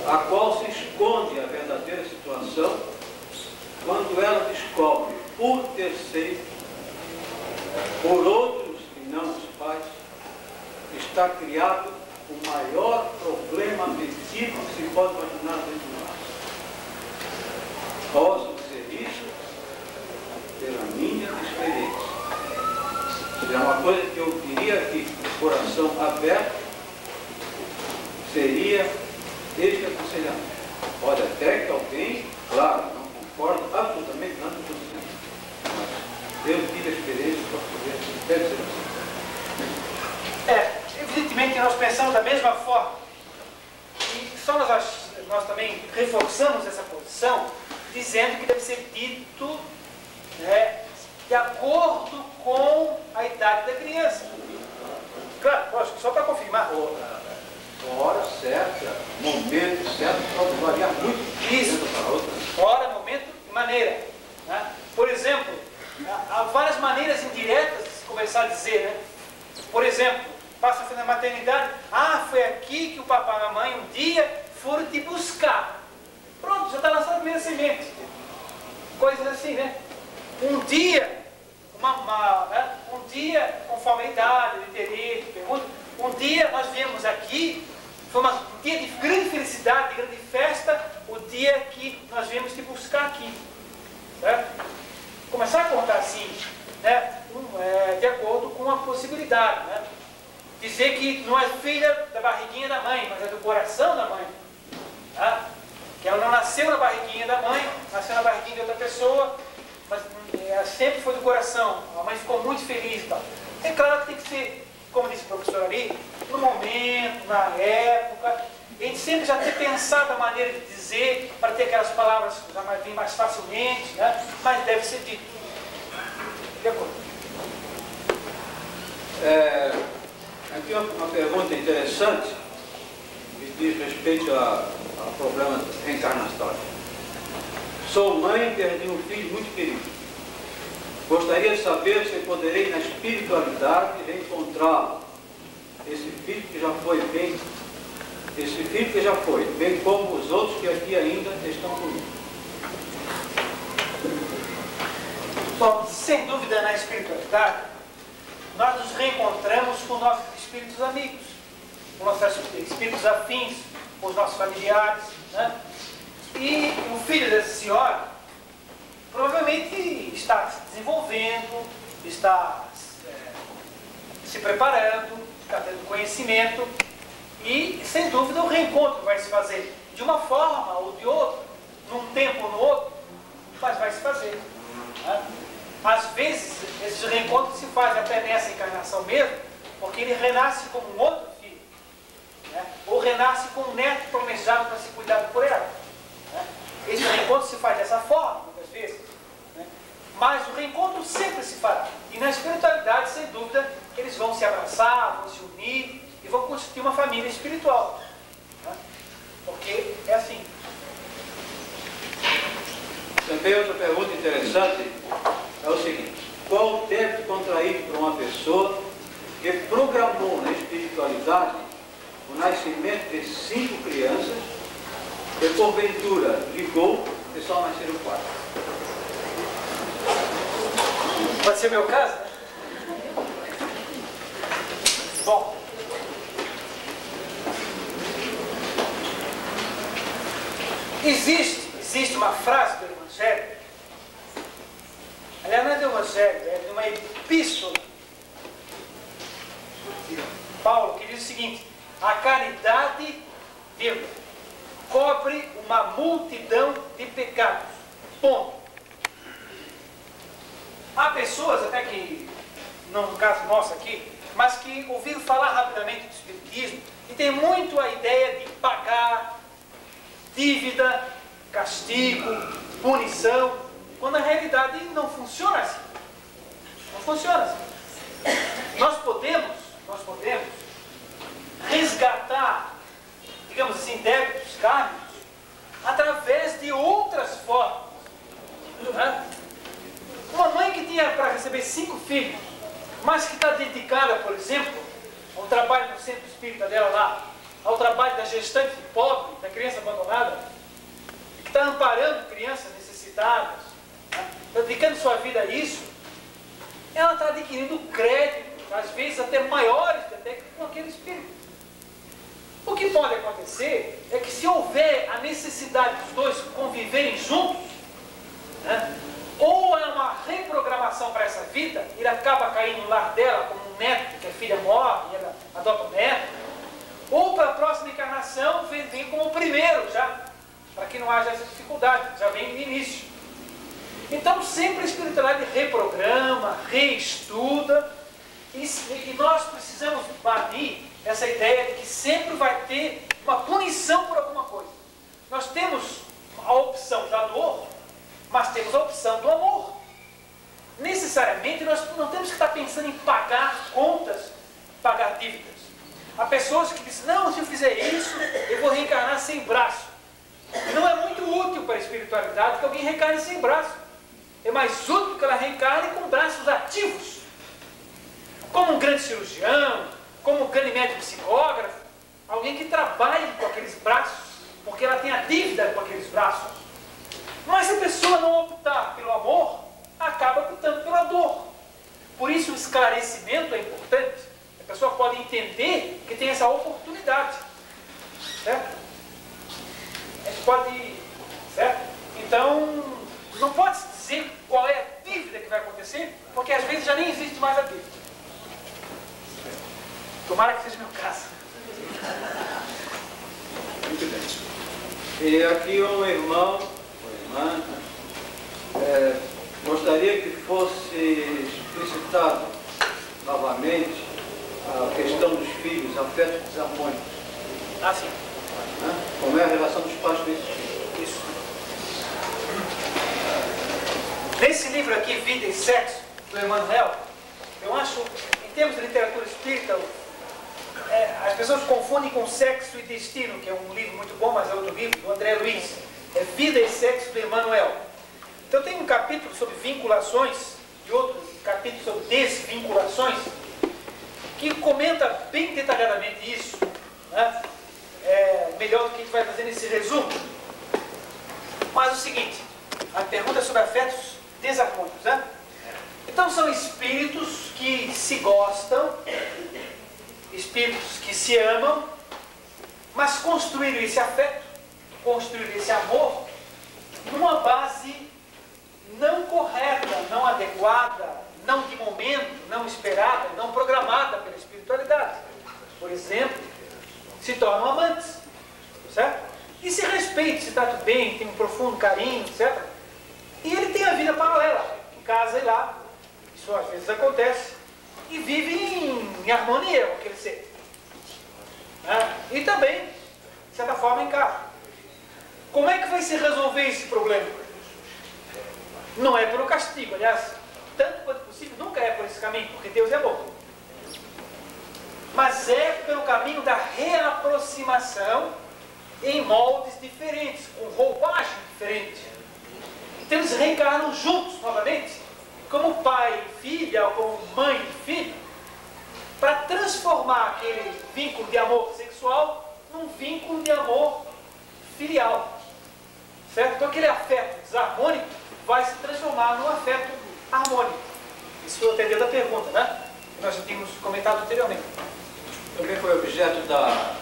a qual se esconde a verdadeira situação, quando ela descobre por terceiro, por outros que não os pais, está criado o maior problema afetivo que se pode imaginar dentro de nós. Posso dizer isso pela minha experiência. Se é uma coisa que eu diria aqui, de coração aberto, seria este aconselhamento. Pode até que alguém, claro, não concorda absolutamente nada com isso. Mas eu tive a experiência para poder que deve ser assim. Evidentemente nós pensamos da mesma forma. E só nós também reforçamos essa posição, dizendo que deve ser dito de acordo com a idade da criança. Claro, lógico, só para confirmar. Hora certa, momento certo, pode variar muito. Isso. Hora, momento e maneira. Né? Por exemplo, há várias maneiras indiretas de se começar a dizer. Né? Por exemplo, passa na maternidade, foi aqui que o papai e a mamãe um dia foram te buscar. Pronto, já está lançando a primeira semente. Coisas assim, né? Um dia, um dia, conforme a idade, o interesse, pergunta, um dia nós viemos aqui, foi um dia de grande felicidade, de grande festa, o dia que nós viemos te buscar aqui. Certo? Começar a contar assim, né, de acordo com a possibilidade. Né? Dizer que não é filha da barriguinha da mãe, mas é do coração da mãe. Tá? Que ela não nasceu na barriguinha da mãe, nasceu na barriguinha de outra pessoa, mas ela sempre foi do coração. A mãe ficou muito feliz. Tá? É claro que tem que ser, como disse o professor ali, no momento, na época. A gente sempre já ter pensado a maneira de dizer, para ter aquelas palavras que já vêm mais facilmente, né? Mas deve ser dito. De acordo. Aqui uma pergunta interessante que diz respeito ao problema reencarnatório. Sou mãe e perdi um filho muito querido. Gostaria de saber se poderei na espiritualidade reencontrá-lo. Esse filho que já foi bem como os outros que aqui ainda estão comigo. Bom, sem dúvida na espiritualidade, nós nos reencontramos com nossos espíritos amigos, com nossos espíritos afins, com os nossos familiares, né? E o filho dessa senhora provavelmente está se desenvolvendo, está se preparando, está tendo conhecimento e, sem dúvida, o reencontro vai se fazer de uma forma ou de outra, num tempo ou no outro, mas vai se fazer. Né? Às vezes, esses reencontros se fazem até nessa encarnação mesmo, porque ele renasce como um outro filho, né? Ou renasce como um neto planejado para ser cuidado por ela. Né? Esse reencontro se faz dessa forma, muitas vezes. Né? Mas o reencontro sempre se fará. E na espiritualidade, sem dúvida, eles vão se abraçar, vão se unir e vão constituir uma família espiritual. Né? Porque é assim. Também outra pergunta interessante é o seguinte: qual o tempo contraído por uma pessoa que programou na espiritualidade o nascimento de 5 crianças e porventura ligou e só nasceram 4? Pode ser meu caso, né? Bom, existe uma frase do Evangelho, aliás, não é do Evangelho, é de uma epístola de Paulo, que diz o seguinte: a caridade, vírgula, cobre uma multidão de pecados. Ponto. Há pessoas, até que, não no caso nosso aqui, mas que ouviram falar rapidamente do Espiritismo e tem muito a ideia de pagar dívida, castigo, punição, quando na realidade não funciona assim. Não funciona assim. Nós podemos resgatar, digamos assim, débitos kármicos através de outras formas. Né? Uma mãe que tinha para receber 5 filhos, mas que está dedicada, por exemplo, ao trabalho no centro espírita dela lá, ao trabalho da gestante pobre, da criança abandonada, que está amparando crianças necessitadas, né? Dedicando sua vida a isso, ela está adquirindo crédito, às vezes até maiores até que com aquele espírito. O que pode acontecer é que, se houver a necessidade dos dois conviverem juntos, né? Ou é uma reprogramação para essa vida, ele acaba caindo no lar dela como um neto, que a filha morre e ela adota um neto, ou para a próxima encarnação vem como o primeiro já, para que não haja essa dificuldade, já vem no início. Então sempre a espiritualidade reprograma, reestuda, e nós precisamos banir essa ideia de que sempre vai ter uma punição por alguma coisa. Nós temos a opção da dor, mas temos a opção do amor. Necessariamente nós não temos que estar pensando em pagar contas, pagar dívidas. Há pessoas que dizem: não, se eu fizer isso, eu vou reencarnar sem braço. Não é muito útil para a espiritualidade que alguém reencarne sem braço. É mais útil que ela reencarne com braços ativos, como um grande cirurgião, como um grande médico psicógrafo, alguém que trabalhe com aqueles braços, porque ela tem a dívida com aqueles braços. Mas se a pessoa não optar pelo amor, acaba optando pela dor. Por isso o esclarecimento é importante. A pessoa pode entender que tem essa oportunidade. Certo? A gente pode... Certo? Então, não pode dizer qual é a dívida que vai acontecer, porque às vezes já nem existe mais a dívida. Tomara que seja meu caso. Muito bem. E aqui um irmão, uma irmã, gostaria que fosse explicitado novamente a questão dos filhos, afetos desarmônicos. Ah, sim. Como é a relação dos pais com esses filhos? Isso. Nesse livro aqui, Vida e Sexo, do Emmanuel, eu acho, em termos de literatura espírita, as pessoas confundem com Sexo e Destino, que é um livro muito bom, mas é outro livro, do André Luiz. É Vida e Sexo, do Emmanuel. Então tem um capítulo sobre vinculações e outro capítulo sobre desvinculações, que comenta bem detalhadamente isso, né? Melhor do que a gente vai fazer nesse resumo. Mas o seguinte, a pergunta é sobre afetos desarmônicos, né? Então são espíritos que se gostam, espíritos que se amam, mas construíram esse afeto, construíram esse amor numa base não correta, não adequada, não de momento, não esperada, não programada pela espiritualidade. Por exemplo, se tornam amantes, certo? E se respeitam, se tratam bem, tem um profundo carinho, certo? E ele tem a vida paralela, em casa e lá, isso às vezes acontece, e vive em harmonia com aquele ser. Né? E também, de certa forma, em casa. Como é que vai se resolver esse problema? Não é pelo castigo, aliás, tanto quanto possível, nunca é por esse caminho, porque Deus é bom. Mas é pelo caminho da reaproximação em moldes diferentes, com roupagem diferente. Então eles reencarnam juntos novamente, como pai e filha, ou como mãe e filho, para transformar aquele vínculo de amor sexual num vínculo de amor filial. Certo? Então aquele afeto desarmônico vai se transformar num afeto harmônico. Isso foi atendendo a pergunta, né? Que nós já tínhamos comentado anteriormente. Também foi objeto da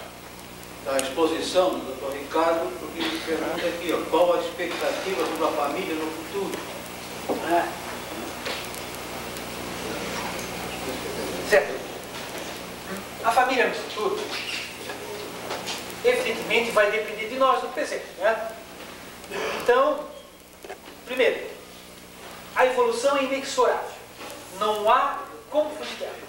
exposição do Dr. Ricardo, porque ele pergunta aqui, ó, qual a expectativa sobre a família no futuro? Certo. A família no futuro, evidentemente, vai depender de nós no presente, né? Então, primeiro, a evolução é inexorável. Não há como fugir dela.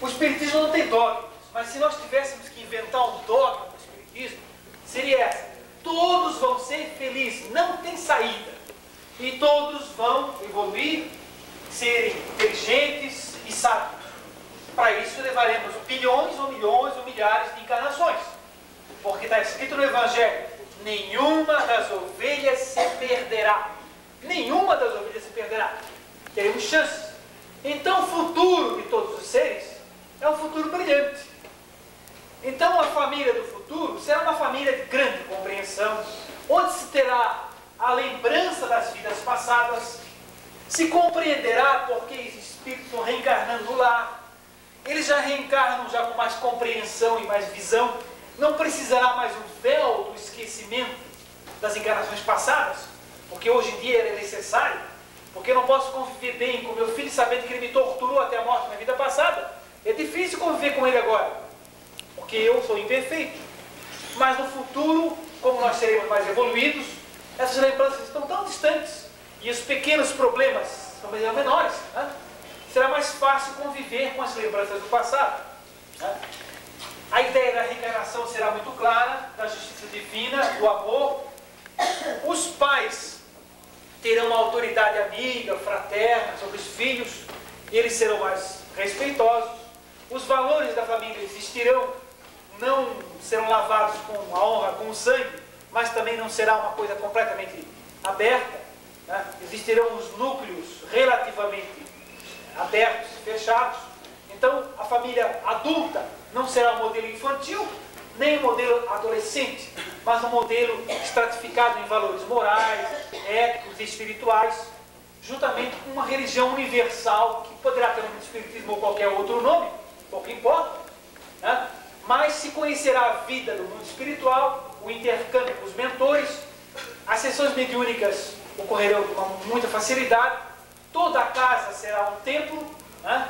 O Espiritismo não tem dogmas, mas se nós tivéssemos que inventar um dogma do Espiritismo, seria essa: todos vão ser felizes, não tem saída. E todos vão evoluir, serem inteligentes e sábios. Para isso levaremos bilhões ou milhões ou milhares de encarnações. Porque está escrito no Evangelho: nenhuma das ovelhas se perderá. Nenhuma das ovelhas se perderá. Teremos chances. Então o futuro de todos os seres é um futuro brilhante. Então a família do futuro será uma família de grande compreensão, onde se terá a lembrança das vidas passadas, se compreenderá porque esses espíritos estão reencarnando no lar. Eles já reencarnam já com mais compreensão e mais visão. Não precisará mais um véu do esquecimento das encarnações passadas, porque hoje em dia é necessário, porque eu não posso conviver bem com meu filho sabendo que ele me torturou até a morte na vida passada. É difícil conviver com ele agora, porque eu sou imperfeito. Mas no futuro, como nós seremos mais evoluídos, essas lembranças estão tão distantes e os pequenos problemas são menores, né? Será mais fácil conviver com as lembranças do passado, né? A ideia da reencarnação será muito clara, da justiça divina, do amor. Os pais terão uma autoridade amiga, fraterna sobre os filhos, eles serão mais respeitosos. Os valores da família existirão, não serão lavados com a honra, com o sangue, mas também não será uma coisa completamente aberta, né? Existirão os núcleos relativamente abertos, fechados. Então a família adulta não será um modelo infantil, nem um modelo adolescente, mas um modelo estratificado em valores morais, éticos e espirituais, juntamente com uma religião universal, que poderá ter um espiritismo ou qualquer outro nome, pouco importa, né? Mas se conhecerá a vida do mundo espiritual, o intercâmbio com os mentores, as sessões mediúnicas ocorrerão com muita facilidade, toda a casa será um templo, né?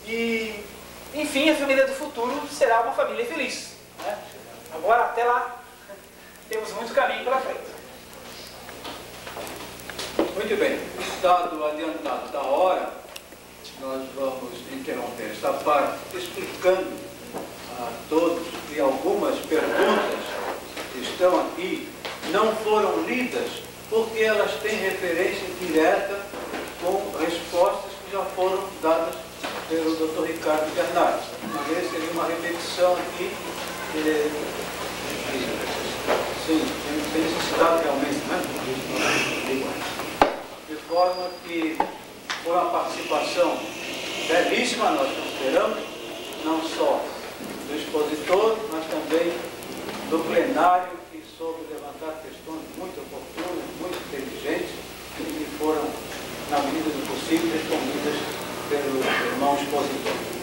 E, enfim, a família do futuro será uma família feliz, né? Agora, até lá, temos muito caminho pela frente. Muito bem, dado o adiantado da hora, nós vamos interromper esta parte explicando a todos que algumas perguntas que estão aqui não foram lidas porque elas têm referência direta com respostas que já foram dadas pelo Dr. Ricardo Bernardes. Uma vez seria uma repetição aqui, sim, tem necessidade realmente, né? De forma que, por uma participação belíssima, nós consideramos, não só do expositor, mas também do plenário, que soube levantar questões muito oportunas, muito inteligentes, e que foram, na medida do possível, respondidas pelo irmão expositor.